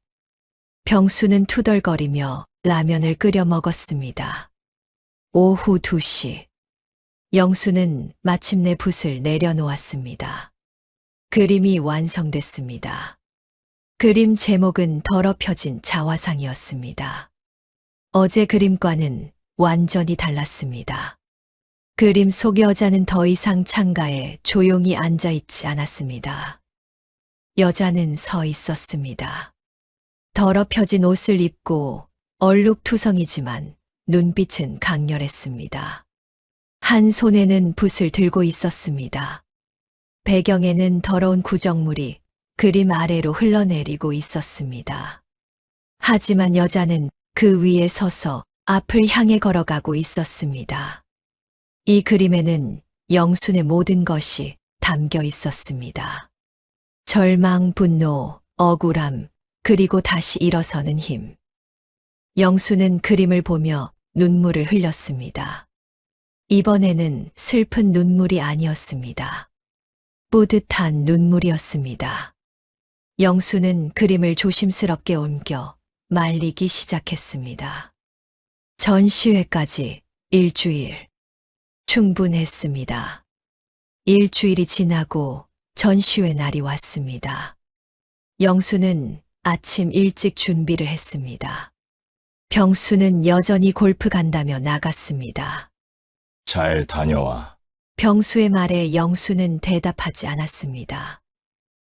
병수는 투덜거리며 라면을 끓여 먹었습니다. 오후 2시. 영수는 마침내 붓을 내려놓았습니다. 그림이 완성됐습니다. 그림 제목은 더럽혀진 자화상이었습니다. 어제 그림과는 완전히 달랐습니다. 그림 속 여자는 더 이상 창가에 조용히 앉아 있지 않았습니다. 여자는 서 있었습니다. 더럽혀진 옷을 입고 얼룩투성이지만 눈빛은 강렬했습니다. 한 손에는 붓을 들고 있었습니다. 배경에는 더러운 구정물이 그림 아래로 흘러내리고 있었습니다. 하지만 여자는 그 위에 서서 앞을 향해 걸어가고 있었습니다. 이 그림에는 영순의 모든 것이 담겨 있었습니다. 절망, 분노, 억울함, 그리고 다시 일어서는 힘. 영순은 그림을 보며 눈물을 흘렸습니다. 이번에는 슬픈 눈물이 아니었습니다. 뿌듯한 눈물이었습니다. 영순은 그림을 조심스럽게 옮겨 말리기 시작했습니다. 전시회까지 일주일. 충분했습니다. 일주일이 지나고 전시회 날이 왔습니다. 영수는 아침 일찍 준비를 했습니다. 병수는 여전히 골프 간다며 나갔습니다. 잘 다녀와. 병수의 말에 영수는 대답하지 않았습니다.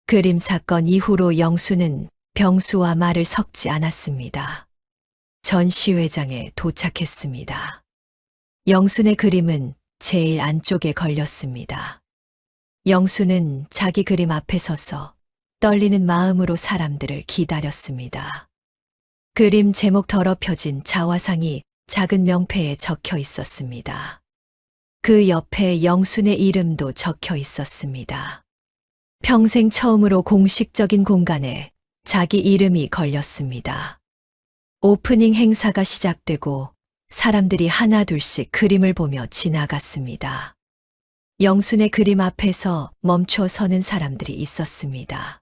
그림 사건 이후로 영수는 병수와 말을 섞지 않았습니다. 전시회장에 도착했습니다. 영순의 그림은 제일 안쪽에 걸렸습니다. 영수는 자기 그림 앞에 서서 떨리는 마음으로 사람들을 기다렸습니다. 그림 제목 더럽혀진 자화상이 작은 명패에 적혀 있었습니다. 그 옆에 영순의 이름도 적혀 있었습니다. 평생 처음으로 공식적인 공간에 자기 이름이 걸렸습니다. 오프닝 행사가 시작되고 사람들이 하나둘씩 그림을 보며 지나갔습니다. 영순의 그림 앞에서 멈춰 서는 사람들이 있었습니다.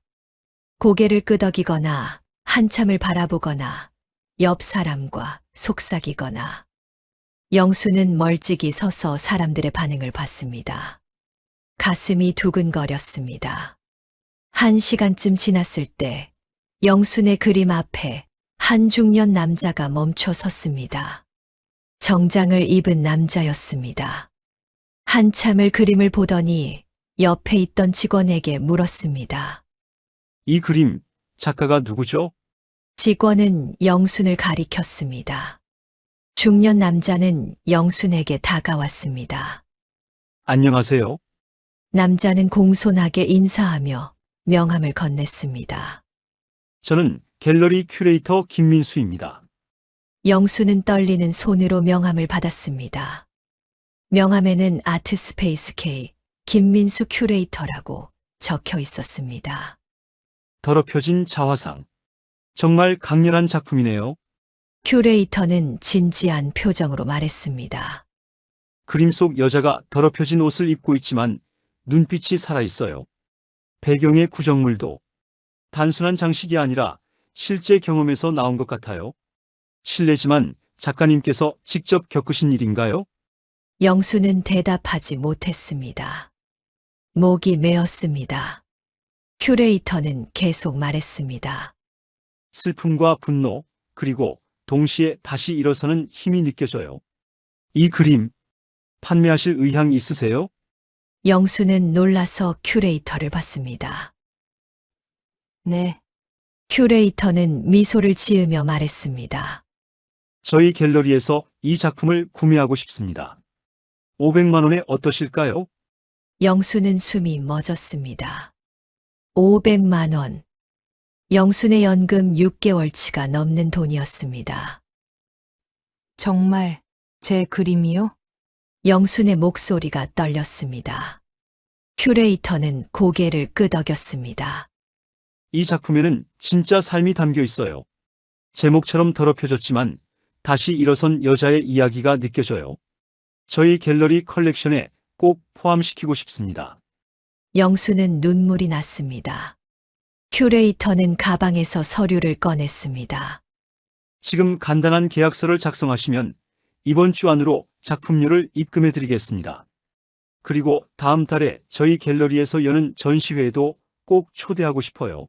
고개를 끄덕이거나 한참을 바라보거나 옆 사람과 속삭이거나. 영순은 멀찍이 서서 사람들의 반응을 봤습니다. 가슴이 두근거렸습니다. 1시간쯤 지났을 때 영순의 그림 앞에 한 중년 남자가 멈춰 섰습니다. 정장을 입은 남자였습니다. 한참을 그림을 보더니 옆에 있던 직원에게 물었습니다. 이 그림 작가가 누구죠? 직원은 영순을 가리켰습니다. 중년 남자는 영순에게 다가왔습니다. 안녕하세요. 남자는 공손하게 인사하며 명함을 건넸습니다. 저는 갤러리 큐레이터 김민수입니다. 영수는 떨리는 손으로 명함을 받았습니다. 명함에는 아트스페이스 K 김민수 큐레이터라고 적혀 있었습니다. 더럽혀진 자화상. 정말 강렬한 작품이네요. 큐레이터는 진지한 표정으로 말했습니다. 그림 속 여자가 더럽혀진 옷을 입고 있지만 눈빛이 살아있어요. 배경의 구정물도 단순한 장식이 아니라 실제 경험에서 나온 것 같아요. 실례지만 작가님께서 직접 겪으신 일인가요? 영수는 대답하지 못했습니다. 목이 메었습니다. 큐레이터는 계속 말했습니다. 슬픔과 분노, 그리고 동시에 다시 일어서는 힘이 느껴져요. 이 그림 판매하실 의향 있으세요? 영수는 놀라서 큐레이터를 봤습니다. 네, 큐레이터는 미소를 지으며 말했습니다. 저희 갤러리에서 이 작품을 구매하고 싶습니다. 500만 원에 어떠실까요? 영수는 숨이 멎었습니다. 500만 원. 영순의 연금 6개월치가 넘는 돈이었습니다. 정말 제 그림이요? 영순의 목소리가 떨렸습니다. 큐레이터는 고개를 끄덕였습니다. 이 작품에는 진짜 삶이 담겨 있어요. 제목처럼 더럽혀졌지만 다시 일어선 여자의 이야기가 느껴져요. 저희 갤러리 컬렉션에 꼭 포함시키고 싶습니다. 영수는 눈물이 났습니다. 큐레이터는 가방에서 서류를 꺼냈습니다. 지금 간단한 계약서를 작성하시면 이번 주 안으로 작품료를 입금해 드리겠습니다. 그리고 다음 달에 저희 갤러리에서 여는 전시회에도 꼭 초대하고 싶어요.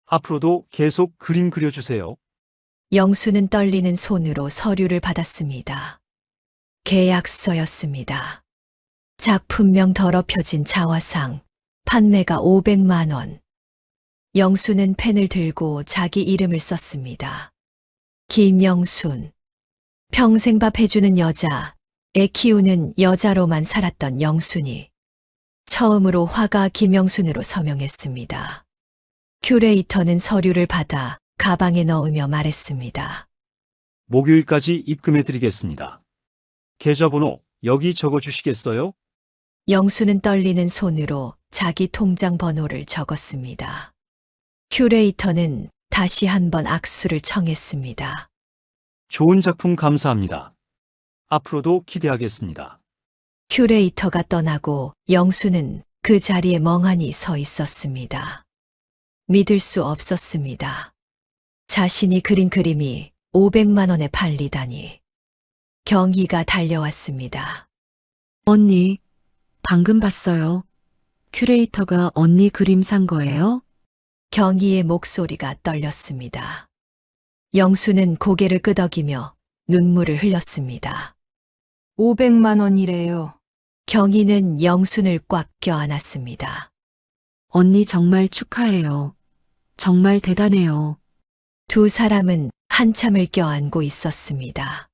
앞으로도 계속 그림 그려주세요. 영수는 떨리는 손으로 서류를 받았습니다. 계약서였습니다. 작품명 더럽혀진 자화상, 판매가 500만 원. 영수는 펜을 들고 자기 이름을 썼습니다. 김영순. 평생 밥 해주는 여자, 애 키우는 여자로만 살았던 영순이 처음으로 화가 김영순으로 서명했습니다. 큐레이터는 서류를 받아 가방에 넣으며 말했습니다. 목요일까지 입금해 드리겠습니다. 계좌번호 여기 적어 주시겠어요? 영수는 떨리는 손으로 자기 통장 번호를 적었습니다. 큐레이터는 다시 한번 악수를 청했습니다. 좋은 작품 감사합니다. 앞으로도 기대하겠습니다. 큐레이터가 떠나고 영수는 그 자리에 멍하니 서 있었습니다. 믿을 수 없었습니다. 자신이 그린 그림이 500만 원에 팔리다니. 경희가 달려왔습니다. 언니, 방금 봤어요. 큐레이터가 언니 그림 산 거예요? 경희의 목소리가 떨렸습니다. 영수는 고개를 끄덕이며 눈물을 흘렸습니다. 500만 원이래요. 경희는 영순을 꽉 껴안았습니다. 언니 정말 축하해요. 정말 대단해요. 두 사람은 한참을 껴안고 있었습니다.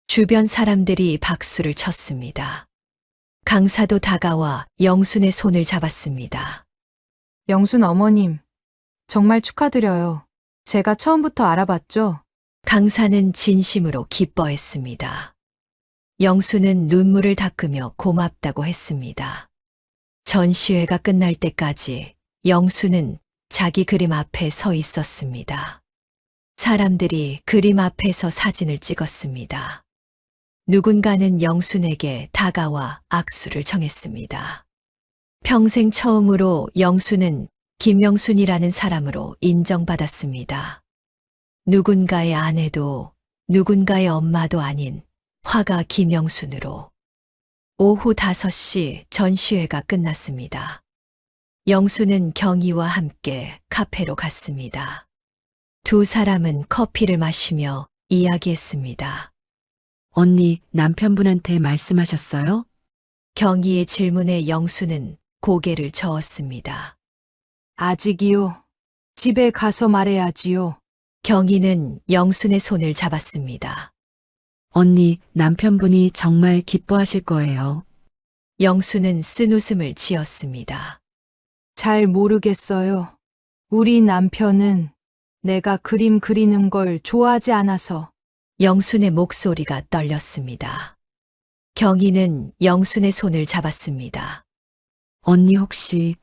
주변 사람들이 박수를 쳤습니다. 강사도 다가와 영순의 손을 잡았습니다. 영순 어머님, 정말 축하드려요. 제가 처음부터 알아봤죠? 강사는 진심으로 기뻐했습니다. 영수는 눈물을 닦으며 고맙다고 했습니다. 전시회가 끝날 때까지 영수는 자기 그림 앞에 서 있었습니다. 사람들이 그림 앞에서 사진을 찍었습니다. 누군가는 영순에게 다가와 악수를 청했습니다. 평생 처음으로 영수는 김영순이라는 사람으로 인정받았습니다. 누군가의 아내도 누군가의 엄마도 아닌 화가 김영순으로. 오후 5시 전시회가 끝났습니다. 영수는 경희와 함께 카페로 갔습니다. 두 사람은 커피를 마시며 이야기했습니다. 언니, 남편분한테 말씀하셨어요? 경희의 질문에 영수는 고개를 저었습니다. 아직이요. 집에 가서 말해야지요. 경희는 영순의 손을 잡았습니다. 언니, 남편분이 정말 기뻐하실 거예요. 영수는 쓴웃음을 지었습니다. 잘 모르겠어요. 우리 남편은 내가 그림 그리는 걸 좋아하지 않아서. 영순의 목소리가 떨렸습니다. 경희는 영순의 손을 잡았습니다. 언니 혹시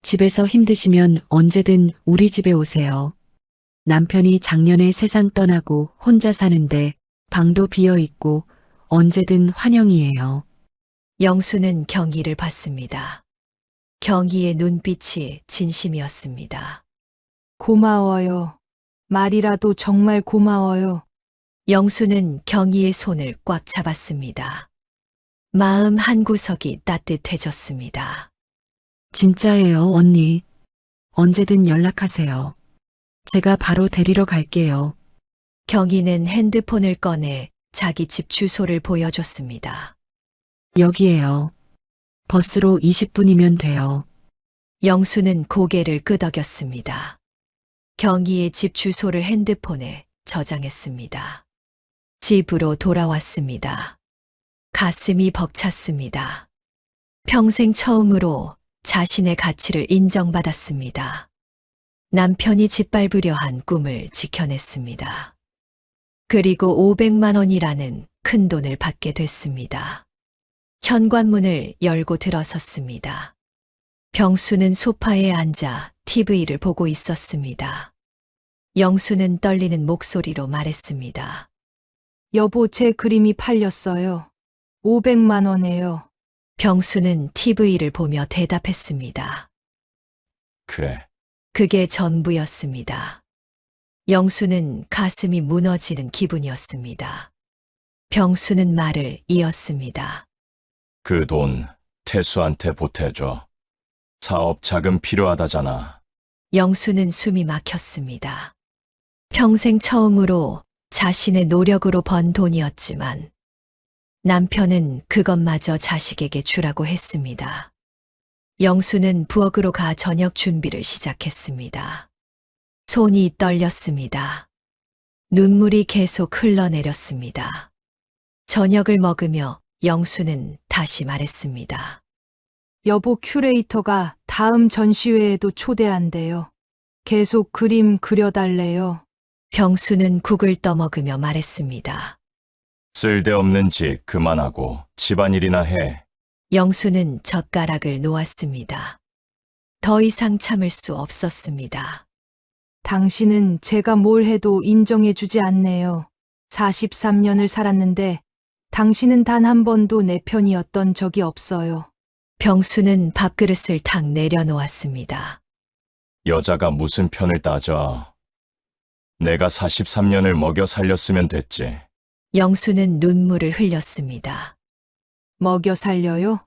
집에서 힘드시면 언제든 우리 집에 오세요. 남편이 작년에 세상 떠나고 혼자 사는데 방도 비어 있고 언제든 환영이에요. 영수는 경희를 봤습니다. 경희의 눈빛이 진심이었습니다. 고마워요. 말이라도 정말 고마워요. 영수는 경희의 손을 꽉 잡았습니다. 마음 한구석이 따뜻해졌습니다. 진짜예요, 언니. 언제든 연락하세요. 제가 바로 데리러 갈게요. 경희는 핸드폰을 꺼내 자기 집 주소를 보여줬습니다. 여기에요. 버스로 20분이면 돼요. 영수는 고개를 끄덕였습니다. 경희의 집 주소를 핸드폰에 저장했습니다. 집으로 돌아왔습니다. 가슴이 벅찼습니다. 평생 처음으로 자신의 가치를 인정받았습니다. 남편이 짓밟으려 한 꿈을 지켜냈습니다. 그리고 500만 원이라는 큰 돈을 받게 됐습니다. 현관문을 열고 들어섰습니다. 병수는 소파에 앉아 TV를 보고 있었습니다. 영수는 떨리는 목소리로 말했습니다. 여보, 제 그림이 팔렸어요. 500만 원에요. 병수는 TV를 보며 대답했습니다. 그래, 그게 전부였습니다. 영수는 가슴이 무너지는 기분이었습니다. 병수는 말을 이었습니다. 그 돈 태수한테 보태줘. 사업 자금 필요하다잖아. 영수는 숨이 막혔습니다. 평생 처음으로 자신의 노력으로 번 돈이었지만 남편은 그것마저 자식에게 주라고 했습니다. 영수는 부엌으로 가 저녁 준비를 시작했습니다. 손이 떨렸습니다. 눈물이 계속 흘러내렸습니다. 저녁을 먹으며 영수는 다시 말했습니다. 여보, 큐레이터가 다음 전시회에도 초대한대요. 계속 그림 그려달래요. 병수는 국을 떠먹으며 말했습니다. 쓸데없는 짓 그만하고 집안일이나 해. 영수는 젓가락을 놓았습니다. 더 이상 참을 수 없었습니다. 당신은 제가 뭘 해도 인정해 주지 않네요. 43년을 살았는데 당신은 단 한 번도 내 편이었던 적이 없어요. 병수는 밥그릇을 탁 내려놓았습니다. 여자가 무슨 편을 따져. 내가 43년을 먹여 살렸으면 됐지. 영수는 눈물을 흘렸습니다. 먹여 살려요?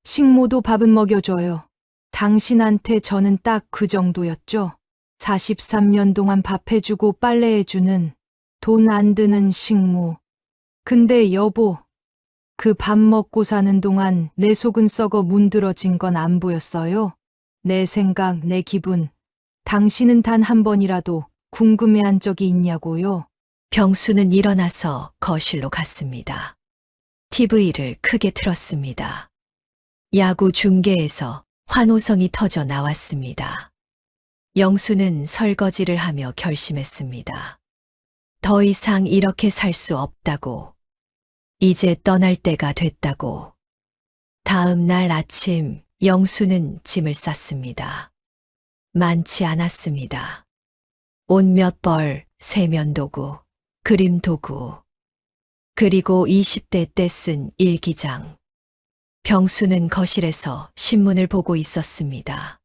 식모도 밥은 먹여줘요. 당신한테 저는 딱 그 정도였죠. 43년 동안 밥 해주고 빨래해주는 돈 안 드는 식모. 근데 여보, 그 밥 먹고 사는 동안 내 속은 썩어 문드러진 건 안 보였어요? 내 생각, 내 기분. 당신은 단 한 번이라도 궁금해한 적이 있냐고요? 병수는 일어나서 거실로 갔습니다. TV를 크게 틀었습니다. 야구 중계에서 환호성이 터져 나왔습니다. 영수는 설거지를 하며 결심했습니다. 더 이상 이렇게 살 수 없다고. 이제 떠날 때가 됐다고. 다음 날 아침 영수는 짐을 쌌습니다. 많지 않았습니다. 옷 몇 벌, 세면도구, 그림도구, 그리고 20대 때 쓴 일기장. 병수는 거실에서 신문을 보고 있었습니다.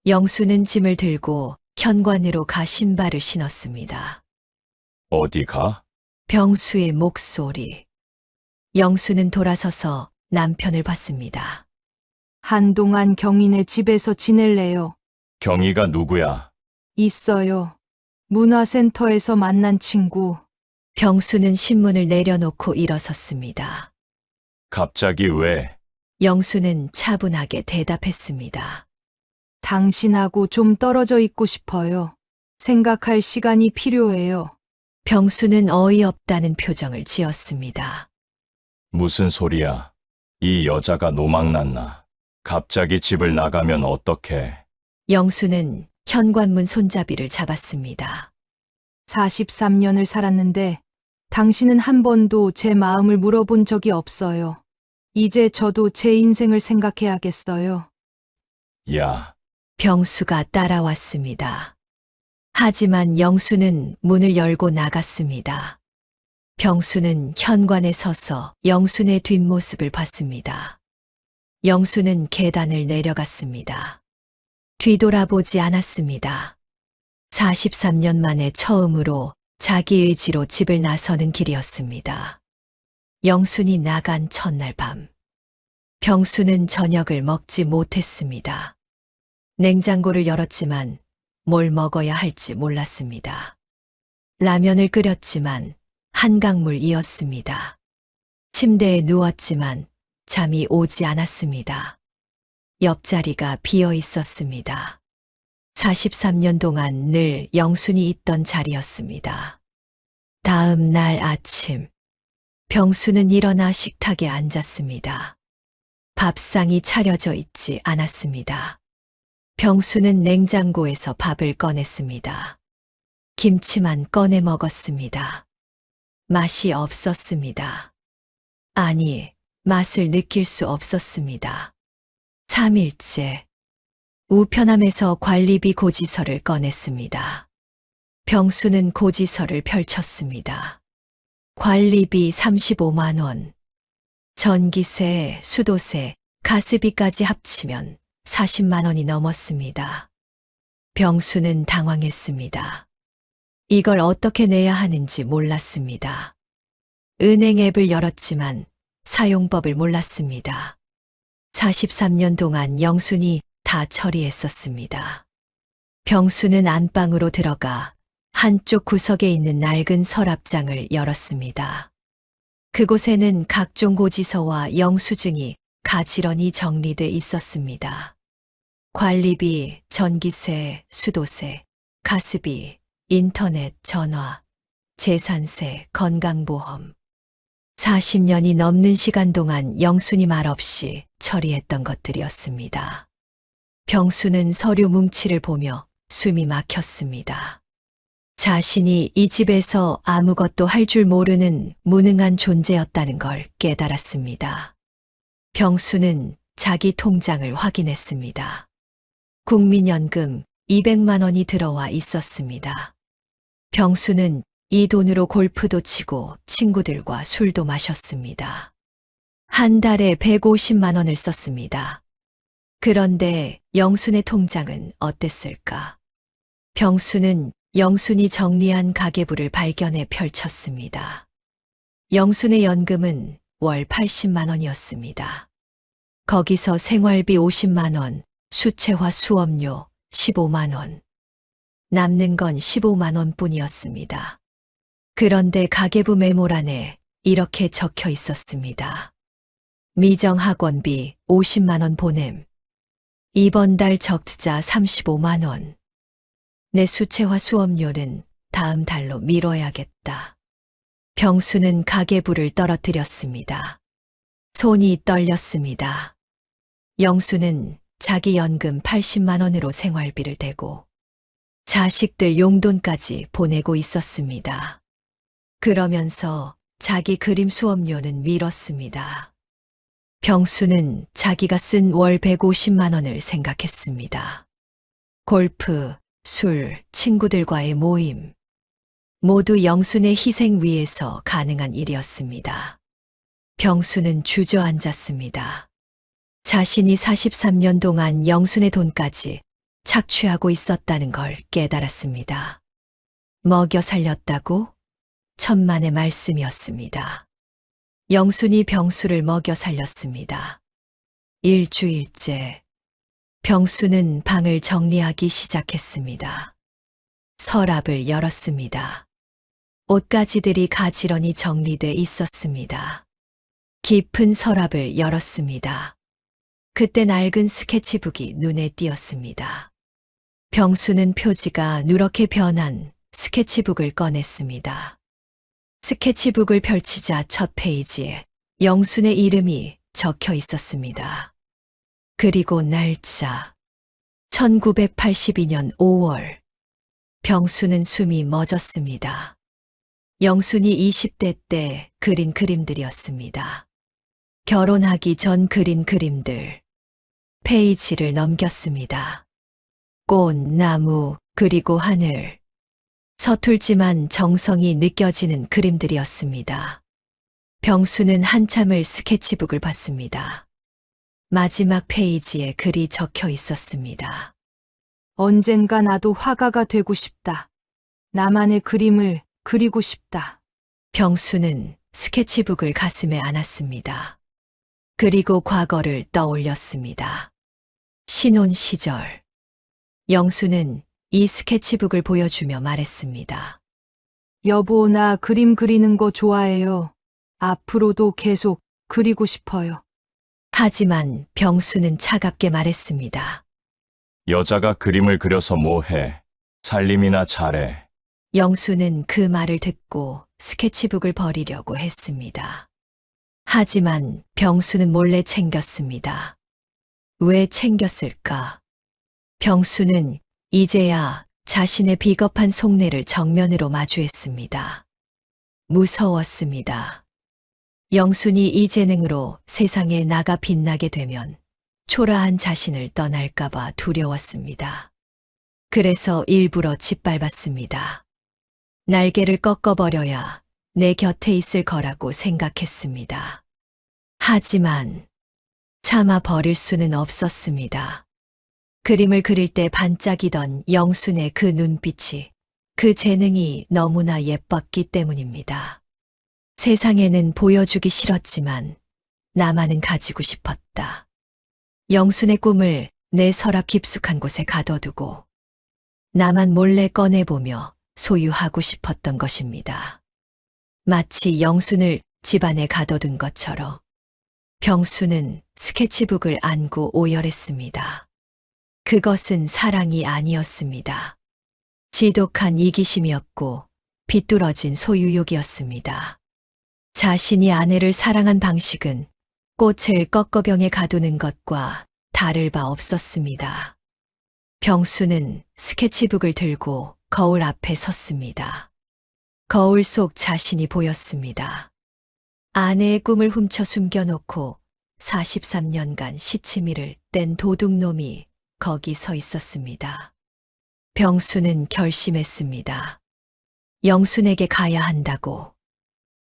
영수는 짐을 들고 현관으로 가 신발을 신었습니다. 어디 가? 병수의 목소리. 영수는 돌아서서 남편을 봤습니다. 한동안 경인의 집에서 지낼래요. 경희가 누구야? 있어요. 문화센터에서 만난 친구. 병수는 신문을 내려놓고 일어섰습니다. 갑자기 왜? 영수는 차분하게 대답했습니다. 당신하고 좀 떨어져 있고 싶어요. 생각할 시간이 필요해요. 병수는 어이없다는 표정을 지었습니다. 무슨 소리야? 이 여자가 노망났나? 갑자기 집을 나가면 어떡해? 영수는 현관문 손잡이를 잡았습니다. 43년을 살았는데 당신은 한 번도 제 마음을 물어본 적이 없어요. 이제 저도 제 인생을 생각해야겠어요. 야, 병수가 따라왔습니다. 하지만 영수는 문을 열고 나갔습니다. 병수는 현관에 서서 영순의 뒷모습을 봤습니다. 영수는 계단을 내려갔습니다. 뒤돌아보지 않았습니다. 43년 만에 처음으로 자기 의지로 집을 나서는 길이었습니다. 영순이 나간 첫날 밤. 병수는 저녁을 먹지 못했습니다. 냉장고를 열었지만 뭘 먹어야 할지 몰랐습니다. 라면을 끓였지만 한강물이었습니다. 침대에 누웠지만 잠이 오지 않았습니다. 옆자리가 비어 있었습니다. 43년 동안 늘 영순이 있던 자리였습니다. 다음 날 아침, 병수는 일어나 식탁에 앉았습니다. 밥상이 차려져 있지 않았습니다. 병수는 냉장고에서 밥을 꺼냈습니다. 김치만 꺼내 먹었습니다. 맛이 없었습니다. 아니, 맛을 느낄 수 없었습니다. 3일째, 우편함에서 관리비 고지서를 꺼냈습니다. 병수는 고지서를 펼쳤습니다. 관리비 35만 원, 전기세, 수도세, 가스비까지 합치면 40만 원이 넘었습니다. 병수는 당황했습니다. 이걸 어떻게 내야 하는지 몰랐습니다. 은행 앱을 열었지만 사용법을 몰랐습니다. 43년 동안 영순이 다 처리했었습니다. 병수는 안방으로 들어가 한쪽 구석에 있는 낡은 서랍장을 열었습니다. 그곳에는 각종 고지서와 영수증이 가지런히 정리돼 있었습니다. 관리비, 전기세, 수도세, 가스비, 인터넷, 전화, 재산세, 건강보험. 40년이 넘는 시간 동안 영순이 말없이 처리했던 것들이었습니다. 병수는 서류 뭉치를 보며 숨이 막혔습니다. 자신이 이 집에서 아무것도 할 줄 모르는 무능한 존재였다는 걸 깨달았습니다. 병수는 자기 통장을 확인했습니다. 국민연금 200만 원이 들어와 있었습니다. 병수는 이 돈으로 골프도 치고 친구들과 술도 마셨습니다. 한 달에 150만 원을 썼습니다. 그런데 영순의 통장은 어땠을까? 병수는 영순이 정리한 가계부를 발견해 펼쳤습니다. 영순의 연금은 월 80만 원이었습니다. 거기서 생활비 50만 원, 수채화 수업료 15만 원. 남는 건 15만 원뿐이었습니다. 그런데 가계부 메모란에 이렇게 적혀 있었습니다. 미정 학원비 50만 원 보냄. 이번 달 적자 35만 원. 내 수채화 수업료는 다음 달로 미뤄야겠다. 병수는 가계부를 떨어뜨렸습니다. 손이 떨렸습니다. 영수는 자기 연금 80만 원으로 생활비를 대고 자식들 용돈까지 보내고 있었습니다. 그러면서 자기 그림 수업료는 미뤘습니다. 병수는 자기가 쓴 월 150만 원을 생각했습니다. 골프, 술, 친구들과의 모임. 모두 영순의 희생 위에서 가능한 일이었습니다. 병수는 주저앉았습니다. 자신이 43년 동안 영순의 돈까지 착취하고 있었다는 걸 깨달았습니다. 먹여 살렸다고? 천만의 말씀이었습니다. 영순이 병수를 먹여 살렸습니다. 일주일째, 병수는 방을 정리하기 시작했습니다. 서랍을 열었습니다. 옷가지들이 가지런히 정리돼 있었습니다. 깊은 서랍을 열었습니다. 그때 낡은 스케치북이 눈에 띄었습니다. 병수는 표지가 누렇게 변한 스케치북을 꺼냈습니다. 스케치북을 펼치자 첫 페이지에 영순의 이름이 적혀 있었습니다. 그리고 날짜 1982년 5월. 병수는 숨이 멎었습니다. 영순이 20대 때 그린 그림들이었습니다. 결혼하기 전 그린 그림들. 페이지를 넘겼습니다. 꽃, 나무, 그리고 하늘. 서툴지만 정성이 느껴지는 그림들이었습니다. 병수는 한참을 스케치북을 봤습니다. 마지막 페이지에 글이 적혀 있었습니다. 언젠가 나도 화가가 되고 싶다. 나만의 그림을 그리고 싶다. 병수는 스케치북을 가슴에 안았습니다. 그리고 과거를 떠올렸습니다. 신혼 시절. 영수는 이 스케치북을 보여주며 말했습니다. 여보, 나 그림 그리는 거 좋아해요. 앞으로도 계속 그리고 싶어요. 하지만 병수는 차갑게 말했습니다. 여자가 그림을 그려서 뭐해? 살림이나 잘해. 영수는 그 말을 듣고 스케치북을 버리려고 했습니다. 하지만 병수는 몰래 챙겼습니다. 왜 챙겼을까? 병수는 이제야 자신의 비겁한 속내를 정면으로 마주했습니다. 무서웠습니다. 영순이 이 재능으로 세상에 나가 빛나게 되면 초라한 자신을 떠날까봐 두려웠습니다. 그래서 일부러 짓밟았습니다. 날개를 꺾어버려야 내 곁에 있을 거라고 생각했습니다. 하지만 참아 버릴 수는 없었습니다. 그림을 그릴 때 반짝이던 영순의 그 눈빛이, 그 재능이 너무나 예뻤기 때문입니다. 세상에는 보여주기 싫었지만 나만은 가지고 싶었다. 영순의 꿈을 내 서랍 깊숙한 곳에 가둬두고 나만 몰래 꺼내보며 소유하고 싶었던 것입니다. 마치 영순을 집안에 가둬둔 것처럼 병수는 스케치북을 안고 오열했습니다. 그것은 사랑이 아니었습니다. 지독한 이기심이었고 비뚤어진 소유욕이었습니다. 자신이 아내를 사랑한 방식은 꽃을 꺾어병에 가두는 것과 다를 바 없었습니다. 병수는 스케치북을 들고 거울 앞에 섰습니다. 거울 속 자신이 보였습니다. 아내의 꿈을 훔쳐 숨겨놓고 43년간 시치미를 뗀 도둑놈이 거기 서 있었습니다. 병수는 결심했습니다. 영순에게 가야 한다고.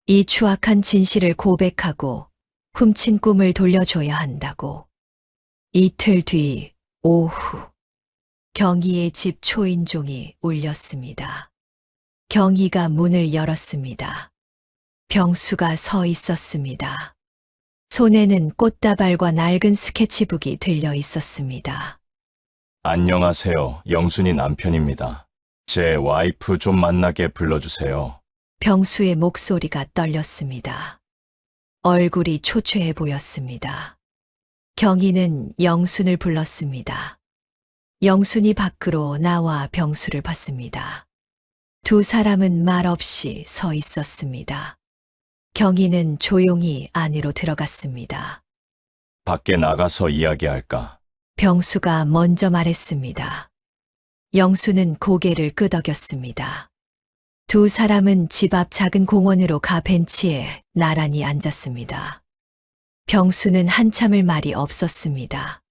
이 추악한 진실을 고백하고 훔친 꿈을 돌려줘야 한다고. 이틀 뒤 오후 경희의 집 초인종이 울렸습니다. 경희가 문을 열었습니다. 병수가 서 있었습니다. 손에는 꽃다발과 낡은 스케치북이 들려 있었습니다. 안녕하세요. 영순이 남편입니다. 제 와이프 좀 만나게 불러주세요. 병수의 목소리가 떨렸습니다. 얼굴이 초췌해 보였습니다. 경희는 영순을 불렀습니다. 영순이 밖으로 나와 병수를 봤습니다. 두 사람은 말없이 서 있었습니다. 경희는 조용히 안으로 들어갔습니다. 밖에 나가서 이야기할까? 병수가 먼저 말했습니다. 영수는 고개를 끄덕였습니다. 두 사람은 집 앞 작은 공원으로 가 벤치에 나란히 앉았습니다. 병수는 한참을 말이 없었습니다.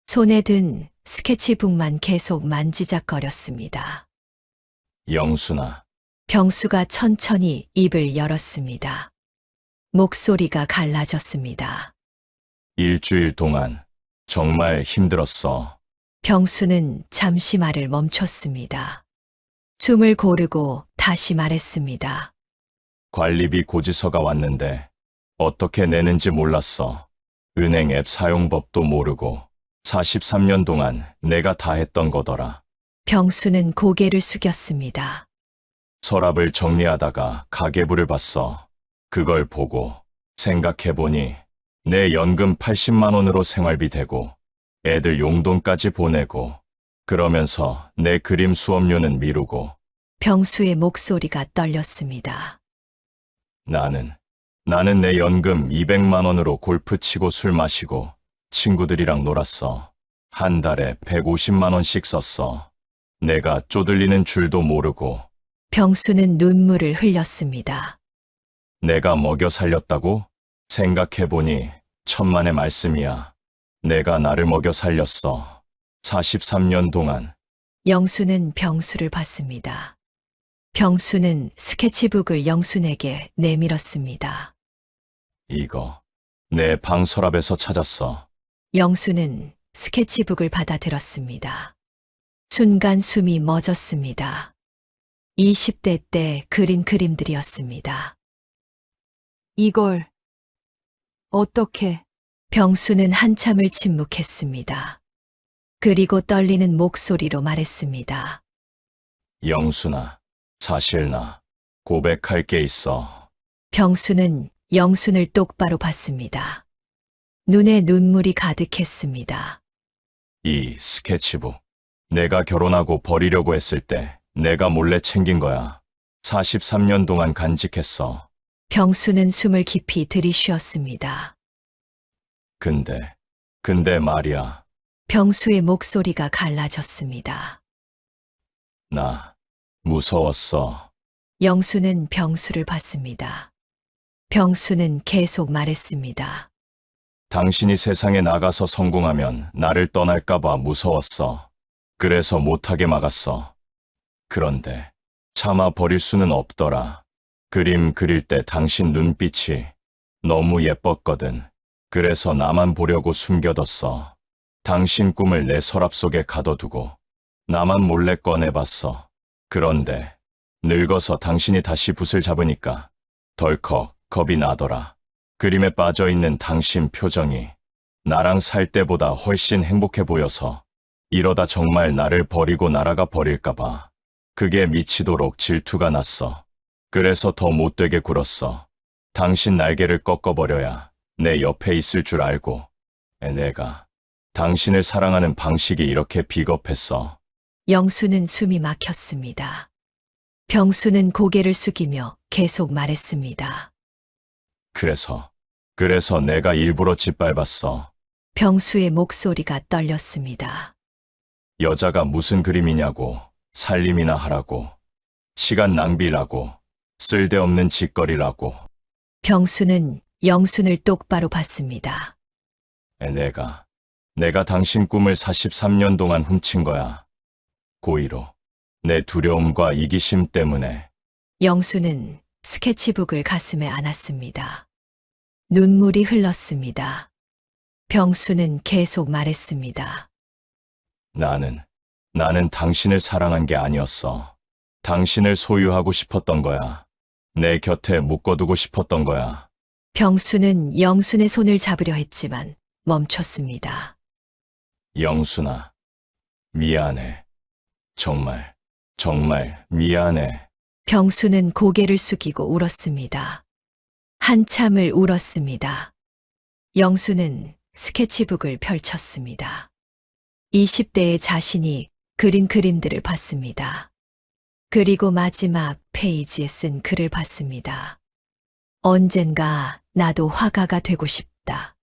손에 든 스케치북만 계속 만지작거렸습니다. 영순아, 병수가 천천히 입을 열었습니다. 목소리가 갈라졌습니다. 일주일 동안 정말 힘들었어. 병수는 잠시 말을 멈췄습니다. 숨을 고르고 다시 말했습니다. 관리비 고지서가 왔는데 어떻게 내는지 몰랐어. 은행 앱 사용법도 모르고 43년 동안 내가 다 했던 거더라. 병수는 고개를 숙였습니다. 서랍을 정리하다가 가계부를 봤어. 그걸 보고 생각해보니 내 연금 80만 원으로 생활비 대고 애들 용돈까지 보내고 그러면서 내 그림 수업료는 미루고 병수의 목소리가 떨렸습니다. 나는 내 연금 200만 원으로 골프 치고 술 마시고 친구들이랑 놀았어. 한 달에 150만 원씩 썼어. 내가 쪼들리는 줄도 모르고 병수는 눈물을 흘렸습니다. 내가 먹여 살렸다고? 생각해보니 천만의 말씀이야. 내가 나를 먹여 살렸어. 43년 동안. 영수는 병수를 봤습니다. 병수는 스케치북을 영순에게 내밀었습니다. 이거 내 방 서랍에서 찾았어. 영수는 스케치북을 받아들었습니다. 순간 숨이 멎었습니다. 20대 때 그린 그림들이었습니다. 이걸 어떻게? 병수는 한참을 침묵했습니다. 그리고 떨리는 목소리로 말했습니다. 영순아, 사실 나 고백할 게 있어. 병수는 영순을 똑바로 봤습니다. 눈에 눈물이 가득했습니다. 이 스케치북. 내가 결혼하고 버리려고 했을 때 내가 몰래 챙긴 거야. 43년 동안 간직했어. 병수는 숨을 깊이 들이쉬었습니다. 근데 말이야. 병수의 목소리가 갈라졌습니다. 나 무서웠어. 영수는 병수를 봤습니다. 병수는 계속 말했습니다. 당신이 세상에 나가서 성공하면 나를 떠날까봐 무서웠어. 그래서 못하게 막았어. 그런데 참아 버릴 수는 없더라. 그림 그릴 때 당신 눈빛이 너무 예뻤거든. 그래서 나만 보려고 숨겨뒀어. 당신 꿈을 내 서랍 속에 가둬두고 나만 몰래 꺼내봤어. 그런데 늙어서 당신이 다시 붓을 잡으니까 덜컥 겁이 나더라. 그림에 빠져있는 당신 표정이 나랑 살 때보다 훨씬 행복해 보여서 이러다 정말 나를 버리고 날아가 버릴까봐 그게 미치도록 질투가 났어. 그래서 더 못되게 굴었어. 당신 날개를 꺾어버려야 내 옆에 있을 줄 알고 내가 당신을 사랑하는 방식이 이렇게 비겁했어. 영수는 숨이 막혔습니다. 병수는 고개를 숙이며 계속 말했습니다. 그래서 내가 일부러 짓밟았어. 병수의 목소리가 떨렸습니다. 여자가 무슨 그림이냐고, 살림이나 하라고, 시간 낭비라고, 쓸데없는 짓거리라고. 병수는 영순을 똑바로 봤습니다. 내가 당신 꿈을 43년 동안 훔친 거야. 고의로. 내 두려움과 이기심 때문에. 영수는 스케치북을 가슴에 안았습니다. 눈물이 흘렀습니다. 병수는 계속 말했습니다. 나는 당신을 사랑한 게 아니었어. 당신을 소유하고 싶었던 거야. 내 곁에 묶어두고 싶었던 거야. 병수는 영순의 손을 잡으려 했지만 멈췄습니다. 영순아, 미안해. 정말 미안해. 병수는 고개를 숙이고 울었습니다. 한참을 울었습니다. 영수는 스케치북을 펼쳤습니다. 20대의 자신이 그린 그림들을 봤습니다. 그리고 마지막 페이지에 쓴 글을 봤습니다. 언젠가 나도 화가가 되고 싶다.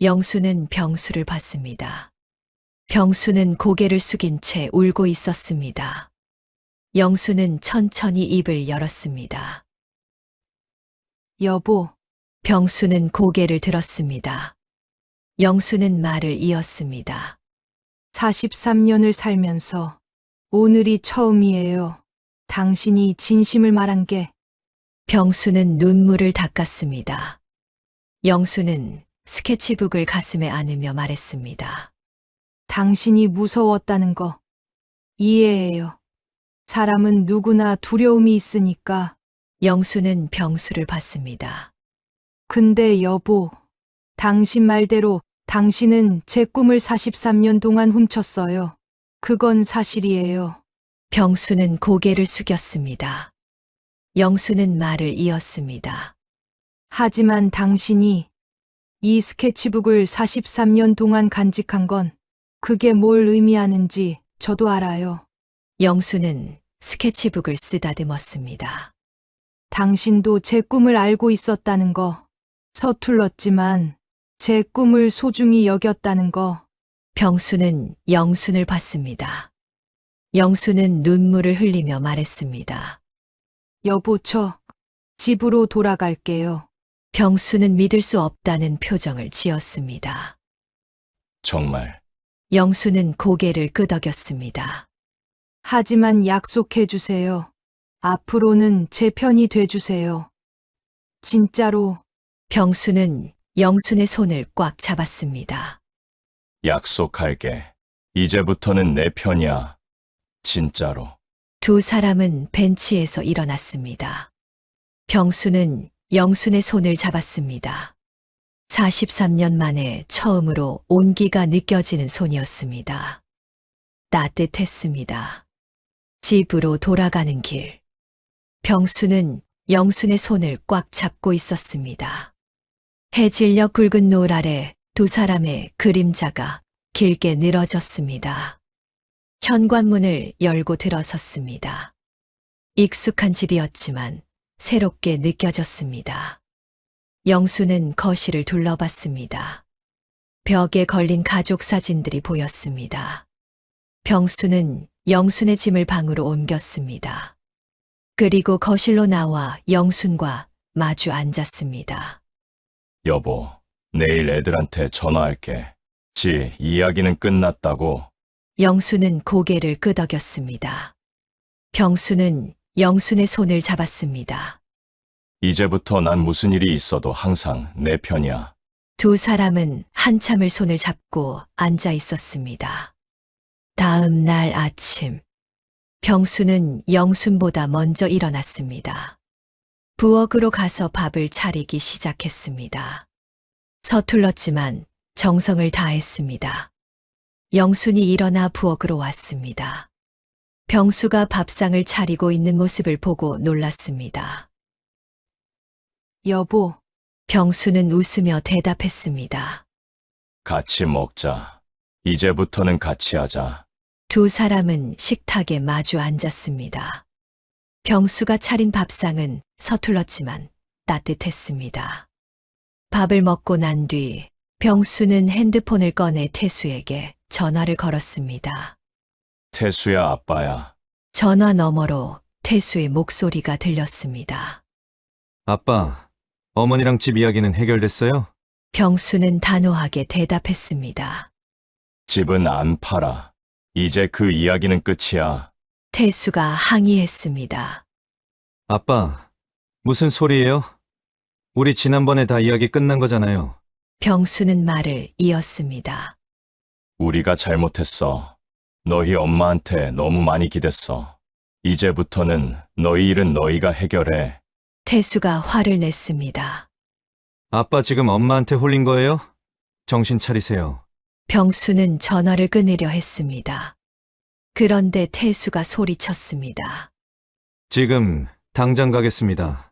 영수는 병수를 봤습니다. 병수는 고개를 숙인 채 울고 있었습니다. 영수는 천천히 입을 열었습니다. 여보, 병수는 고개를 들었습니다. 영수는 말을 이었습니다. 43년을 살면서 오늘이 처음이에요. 당신이 진심을 말한 게. 병수는 눈물을 닦았습니다. 영수는 스케치북을 가슴에 안으며 말했습니다. 당신이 무서웠다는 거 이해해요. 사람은 누구나 두려움이 있으니까. 영수는 병수를 봤습니다. 근데 여보, 당신 말대로 당신은 제 꿈을 43년 동안 훔쳤어요. 그건 사실이에요. 병수는 고개를 숙였습니다. 영수는 말을 이었습니다. 하지만 당신이 이 스케치북을 43년 동안 간직한 건 그게 뭘 의미하는지 저도 알아요. 영수는 스케치북을 쓰다듬었습니다. 당신도 제 꿈을 알고 있었다는 거, 서툴렀지만 제 꿈을 소중히 여겼다는 거. 병수는 영순을 봤습니다. 영수는 눈물을 흘리며 말했습니다. 여보, 저 집으로 돌아갈게요. 병수는 믿을 수 없다는 표정을 지었습니다. 정말. 영수는 고개를 끄덕였습니다. 하지만 약속해 주세요. 앞으로는 제 편이 돼 주세요. 진짜로. 병수는 영순의 손을 꽉 잡았습니다. 약속할게. 이제부터는 내 편이야. 진짜로. 두 사람은 벤치에서 일어났습니다. 병수는 영순의 손을 잡았습니다. 43년 만에 처음으로 온기가 느껴지는 손이었습니다. 따뜻했습니다. 집으로 돌아가는 길. 병수는 영순의 손을 꽉 잡고 있었습니다. 해질녘 굵은 노을 아래 두 사람의 그림자가 길게 늘어졌습니다. 현관문을 열고 들어섰습니다. 익숙한 집이었지만 새롭게 느껴졌습니다. 영수는 거실을 둘러봤습니다. 벽에 걸린 가족 사진들이 보였습니다. 병수는 영순의 짐을 방으로 옮겼습니다. 그리고 거실로 나와 영순과 마주 앉았습니다. 여보, 내일 애들한테 전화할게. 이야기는 끝났다고. 영수는 고개를 끄덕였습니다. 병수는 영순의 손을 잡았습니다. 이제부터 난 무슨 일이 있어도 항상 내 편이야. 두 사람은 한참을 손을 잡고 앉아 있었습니다. 다음 날 아침, 병수는 영순보다 먼저 일어났습니다. 부엌으로 가서 밥을 차리기 시작했습니다. 서툴렀지만 정성을 다했습니다. 영순이 일어나 부엌으로 왔습니다. 병수가 밥상을 차리고 있는 모습을 보고 놀랐습니다. 여보, 병수는 웃으며 대답했습니다. 같이 먹자. 이제부터는 같이 하자. 두 사람은 식탁에 마주 앉았습니다. 병수가 차린 밥상은 서툴렀지만 따뜻했습니다. 밥을 먹고 난 뒤 병수는 핸드폰을 꺼내 태수에게 전화를 걸었습니다. 태수야, 아빠야. 전화 너머로 태수의 목소리가 들렸습니다. 아빠, 어머니랑 집 이야기는 해결됐어요? 병수는 단호하게 대답했습니다. 집은 안 팔아. 이제 그 이야기는 끝이야. 태수가 항의했습니다. 아빠, 무슨 소리예요? 우리 지난번에 다 이야기 끝난 거잖아요. 병수는 말을 이었습니다. 우리가 잘못했어. 너희 엄마한테 너무 많이 기댔어. 이제부터는 너희 일은 너희가 해결해. 태수가 화를 냈습니다. 아빠 지금 엄마한테 홀린 거예요? 정신 차리세요. 병수는 전화를 끊으려 했습니다. 그런데 태수가 소리쳤습니다. 지금 당장 가겠습니다.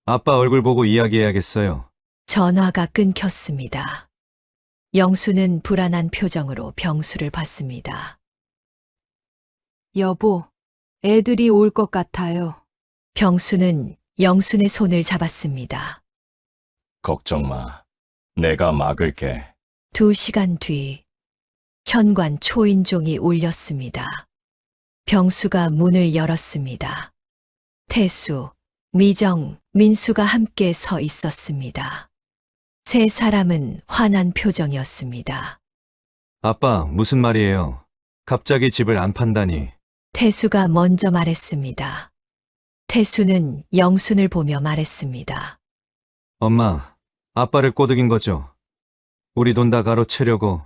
아빠 얼굴 보고 이야기해야겠어요. 전화가 끊겼습니다. 영수는 불안한 표정으로 병수를 봤습니다. 여보, 애들이 올 것 같아요. 병수는 영순의 손을 잡았습니다. 걱정 마. 내가 막을게. 2시간 뒤 현관 초인종이 울렸습니다. 병수가 문을 열었습니다. 태수, 미정, 민수가 함께 서 있었습니다. 세 사람은 화난 표정이었습니다. 아빠, 무슨 말이에요? 갑자기 집을 안 판다니. 태수가 먼저 말했습니다. 태수는 영순을 보며 말했습니다. 엄마, 아빠를 꼬드긴 거죠? 우리 돈 다 가로채려고.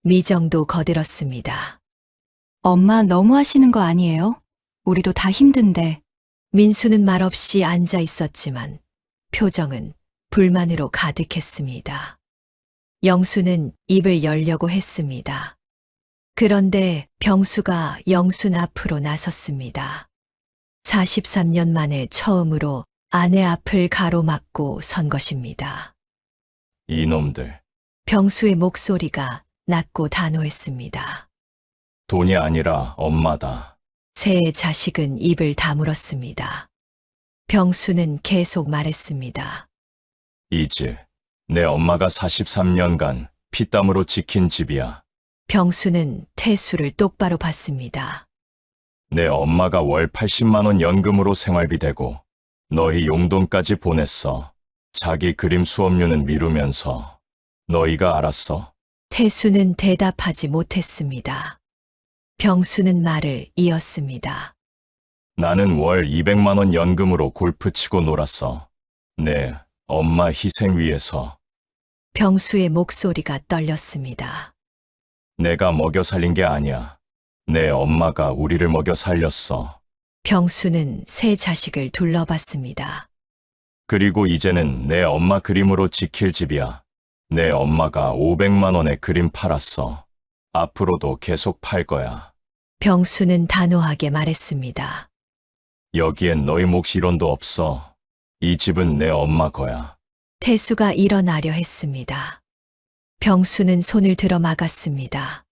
미정도 거들었습니다. 엄마 너무 하시는 거 아니에요? 우리도 다 힘든데. 민수는 말없이 앉아 있었지만 표정은 불만으로 가득했습니다. 영수는 입을 열려고 했습니다. 그런데 병수가 영순 앞으로 나섰습니다. 43년 만에 처음으로 아내 앞을 가로막고 선 것입니다. 이놈들. 병수의 목소리가 낮고 단호했습니다. 돈이 아니라 엄마다. 세 자식은 입을 다물었습니다. 병수는 계속 말했습니다. 이 집, 내 엄마가 43년간 피땀으로 지킨 집이야. 병수는 태수를 똑바로 봤습니다. 내 엄마가 월 80만 원 연금으로 생활비 대고 너희 용돈까지 보냈어. 자기 그림 수업료는 미루면서. 너희가 알았어? 태수는 대답하지 못했습니다. 병수는 말을 이었습니다. 나는 월 200만 원 연금으로 골프 치고 놀았어. 내 엄마 희생 위해서. 병수의 목소리가 떨렸습니다. 내가 먹여 살린 게 아니야. 내 엄마가 우리를 먹여 살렸어. 병수는 세 자식을 둘러봤습니다. 그리고 이제는 내 엄마 그림으로 지킬 집이야. 내 엄마가 500만 원에 그림 팔았어. 앞으로도 계속 팔 거야. 병수는 단호하게 말했습니다. 여기엔 너희 몫 1원도 없어. 이 집은 내 엄마 거야. 태수가 일어나려 했습니다. 병수는 손을 들어 막았습니다.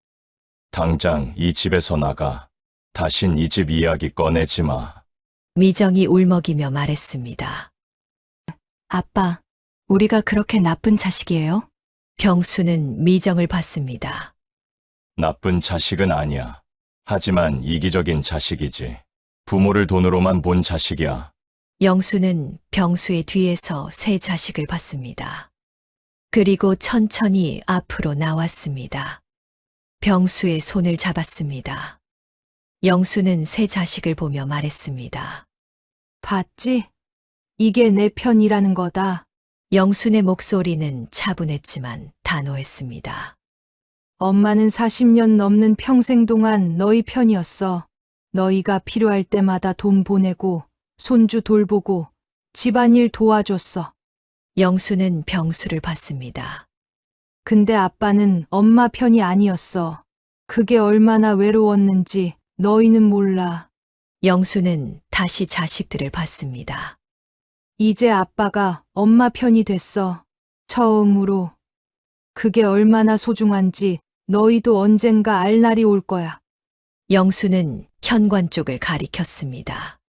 당장 이 집에서 나가. 다신 이 집 이야기 꺼내지 마. 미정이 울먹이며 말했습니다. 아빠, 우리가 그렇게 나쁜 자식이에요? 병수는 미정을 봤습니다. 나쁜 자식은 아니야. 하지만 이기적인 자식이지. 부모를 돈으로만 본 자식이야. 영수는 병수의 뒤에서 세 자식을 봤습니다. 그리고 천천히 앞으로 나왔습니다. 병수의 손을 잡았습니다. 영수는 세 자식을 보며 말했습니다. 봤지? 이게 내 편이라는 거다. 영순의 목소리는 차분했지만 단호했습니다. 엄마는 40년 넘는 평생 동안 너희 편이었어. 너희가 필요할 때마다 돈 보내고, 손주 돌보고, 집안일 도와줬어. 영수는 병수를 봤습니다. 근데 아빠는 엄마 편이 아니었어. 그게 얼마나 외로웠는지 너희는 몰라. 영수는 다시 자식들을 봤습니다. 이제 아빠가 엄마 편이 됐어. 처음으로. 그게 얼마나 소중한지 너희도 언젠가 알 날이 올 거야. 영수는 현관 쪽을 가리켰습니다.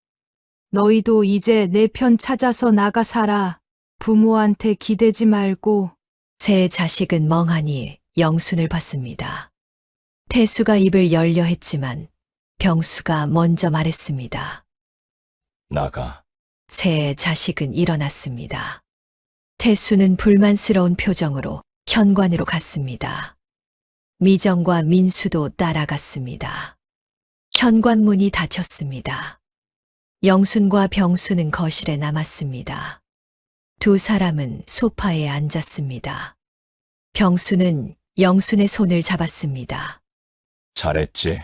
너희도 이제 내 편 찾아서 나가 살아. 부모한테 기대지 말고. 세 자식은 멍하니 영순을 봤습니다. 태수가 입을 열려 했지만 병수가 먼저 말했습니다. 나가. 세 자식은 일어났습니다. 태수는 불만스러운 표정으로 현관으로 갔습니다. 미정과 민수도 따라갔습니다. 현관문이 닫혔습니다. 영순과 병수는 거실에 남았습니다. 두 사람은 소파에 앉았습니다. 병수는 영순의 손을 잡았습니다. 잘했지?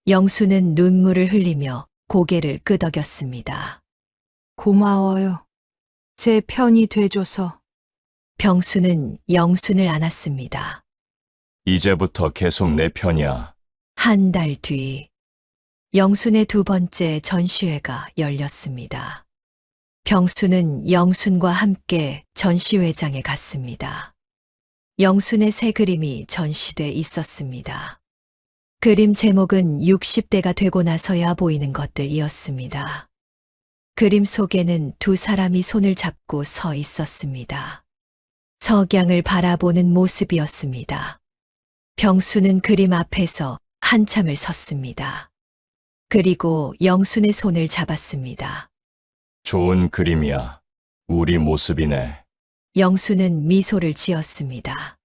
영순은 눈물을 흘리며 고개를 끄덕였습니다. 고마워요. 제 편이 돼줘서. 병수는 영순을 안았습니다. 이제부터 계속 내 편이야. 한 달 뒤, 영순의 두 번째 전시회가 열렸습니다. 병수는 영순과 함께 전시회장에 갔습니다. 영순의 새 그림이 전시돼 있었습니다. 그림 제목은 60대가 되고 나서야 보이는 것들이었습니다. 그림 속에는 두 사람이 손을 잡고 서 있었습니다. 석양을 바라보는 모습이었습니다. 병수는 그림 앞에서 한참을 섰습니다. 그리고 영순의 손을 잡았습니다. 좋은 그림이야. 우리 모습이네. 영순은 미소를 지었습니다.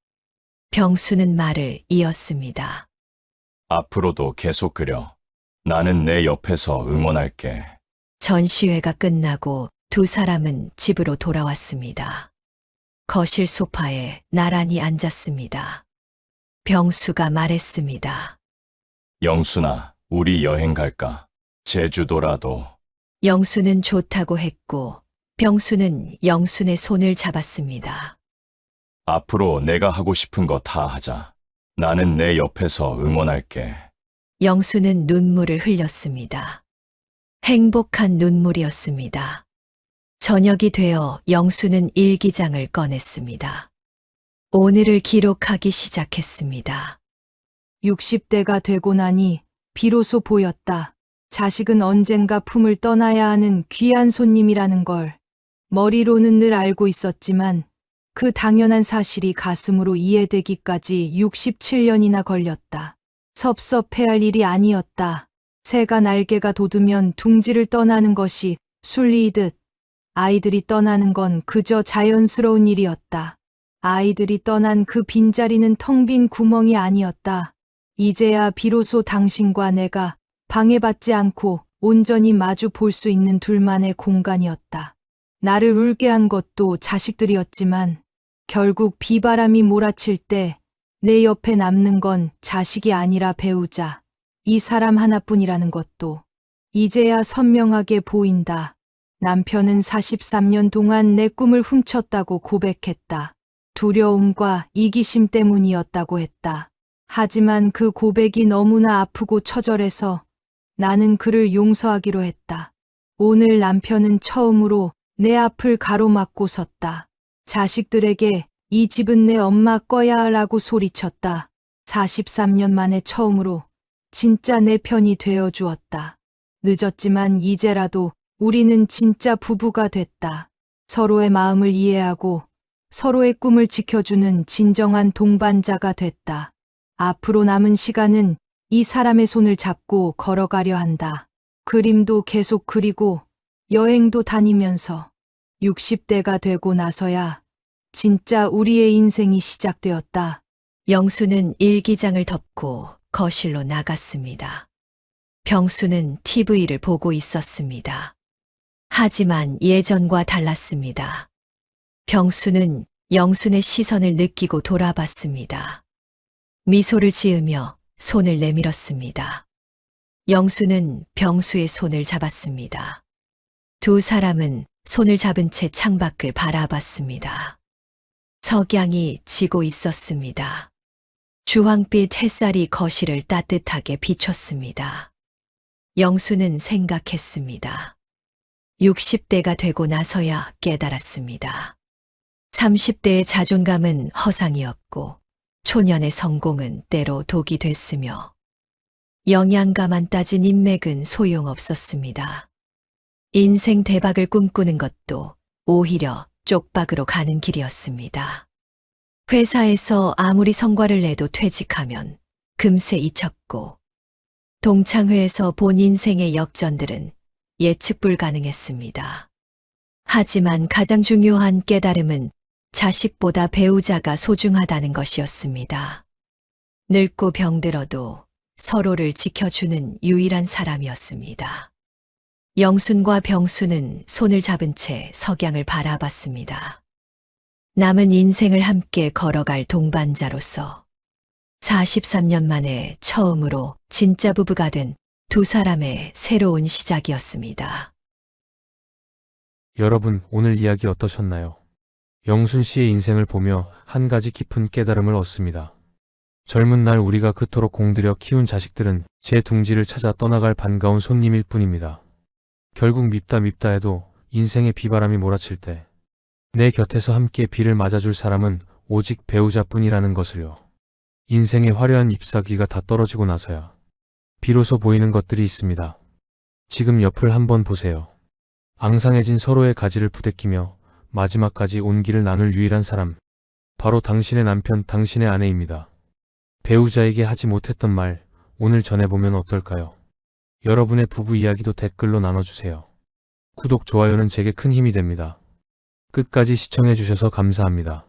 병수는 말을 이었습니다. 앞으로도 계속 그려. 나는 내 옆에서 응원할게. 전시회가 끝나고 두 사람은 집으로 돌아왔습니다. 거실 소파에 나란히 앉았습니다. 병수가 말했습니다. 영순아, 우리 여행 갈까? 제주도라도. 영수는 좋다고 했고 병수는 영순의 손을 잡았습니다. 앞으로 내가 하고 싶은 거 다 하자. 나는 내 옆에서 응원할게. 영수는 눈물을 흘렸습니다. 행복한 눈물이었습니다. 저녁이 되어 영수는 일기장을 꺼냈습니다. 오늘을 기록하기 시작했습니다. 60대가 되고 나니 비로소 보였다. 자식은 언젠가 품을 떠나야 하는 귀한 손님이라는 걸. 머리로는 늘 알고 있었지만 그 당연한 사실이 가슴으로 이해되기까지 67년이나 걸렸다. 섭섭해할 일이 아니었다. 새가 날개가 돋으면 둥지를 떠나는 것이 순리이듯 아이들이 떠나는 건 그저 자연스러운 일이었다. 아이들이 떠난 그 빈자리는 텅 빈 구멍이 아니었다. 이제야 비로소 당신과 내가 방해받지 않고 온전히 마주 볼 수 있는 둘만의 공간이었다. 나를 울게 한 것도 자식들이었지만 결국 비바람이 몰아칠 때 내 옆에 남는 건 자식이 아니라 배우자, 이 사람 하나뿐이라는 것도 이제야 선명하게 보인다. 남편은 43년 동안 내 꿈을 훔쳤다고 고백했다. 두려움과 이기심 때문이었다고 했다. 하지만 그 고백이 너무나 아프고 처절해서 나는 그를 용서하기로 했다. 오늘 남편은 처음으로 내 앞을 가로막고 섰다. 자식들에게 이 집은 내 엄마 거야 라고 소리쳤다. 43년 만에 처음으로 진짜 내 편이 되어 주었다. 늦었지만 이제라도 우리는 진짜 부부가 됐다. 서로의 마음을 이해하고 서로의 꿈을 지켜주는 진정한 동반자가 됐다. 앞으로 남은 시간은 이 사람의 손을 잡고 걸어가려 한다. 그림도 계속 그리고 여행도 다니면서 60대가 되고 나서야 진짜 우리의 인생이 시작되었다. 영수는 일기장을 덮고 거실로 나갔습니다. 병수는 TV를 보고 있었습니다. 하지만 예전과 달랐습니다. 병수는 영순의 시선을 느끼고 돌아봤습니다. 미소를 지으며 손을 내밀었습니다. 영수는 병수의 손을 잡았습니다. 두 사람은 손을 잡은 채 창밖을 바라봤습니다. 석양이 지고 있었습니다. 주황빛 햇살이 거실을 따뜻하게 비췄습니다. 영수는 생각했습니다. 60대가 되고 나서야 깨달았습니다. 30대의 자존감은 허상이었고 초년의 성공은 때로 독이 됐으며 영양가만 따진 인맥은 소용없었습니다. 인생 대박을 꿈꾸는 것도 오히려 쪽박으로 가는 길이었습니다. 회사에서 아무리 성과를 내도 퇴직하면 금세 잊혔고 동창회에서 본 인생의 역전들은 예측 불가능했습니다. 하지만 가장 중요한 깨달음은 자식보다 배우자가 소중하다는 것이었습니다. 늙고 병들어도 서로를 지켜주는 유일한 사람이었습니다. 영순과 병수는 손을 잡은 채 석양을 바라봤습니다. 남은 인생을 함께 걸어갈 동반자로서 43년 만에 처음으로 진짜 부부가 된 두 사람의 새로운 시작이었습니다. 여러분, 오늘 이야기 어떠셨나요? 영순 씨의 인생을 보며 한 가지 깊은 깨달음을 얻습니다. 젊은 날 우리가 그토록 공들여 키운 자식들은 제 둥지를 찾아 떠나갈 반가운 손님일 뿐입니다. 결국 밉다 해도 인생의 비바람이 몰아칠 때 내 곁에서 함께 비를 맞아줄 사람은 오직 배우자뿐이라는 것을요. 인생의 화려한 잎사귀가 다 떨어지고 나서야 비로소 보이는 것들이 있습니다. 지금 옆을 한번 보세요. 앙상해진 서로의 가지를 부대끼며 마지막까지 온기를 나눌 유일한 사람, 바로 당신의 남편, 당신의 아내입니다. 배우자에게 하지 못했던 말, 오늘 전해보면 어떨까요? 여러분의 부부 이야기도 댓글로 나눠주세요. 구독, 좋아요는 제게 큰 힘이 됩니다. 끝까지 시청해주셔서 감사합니다.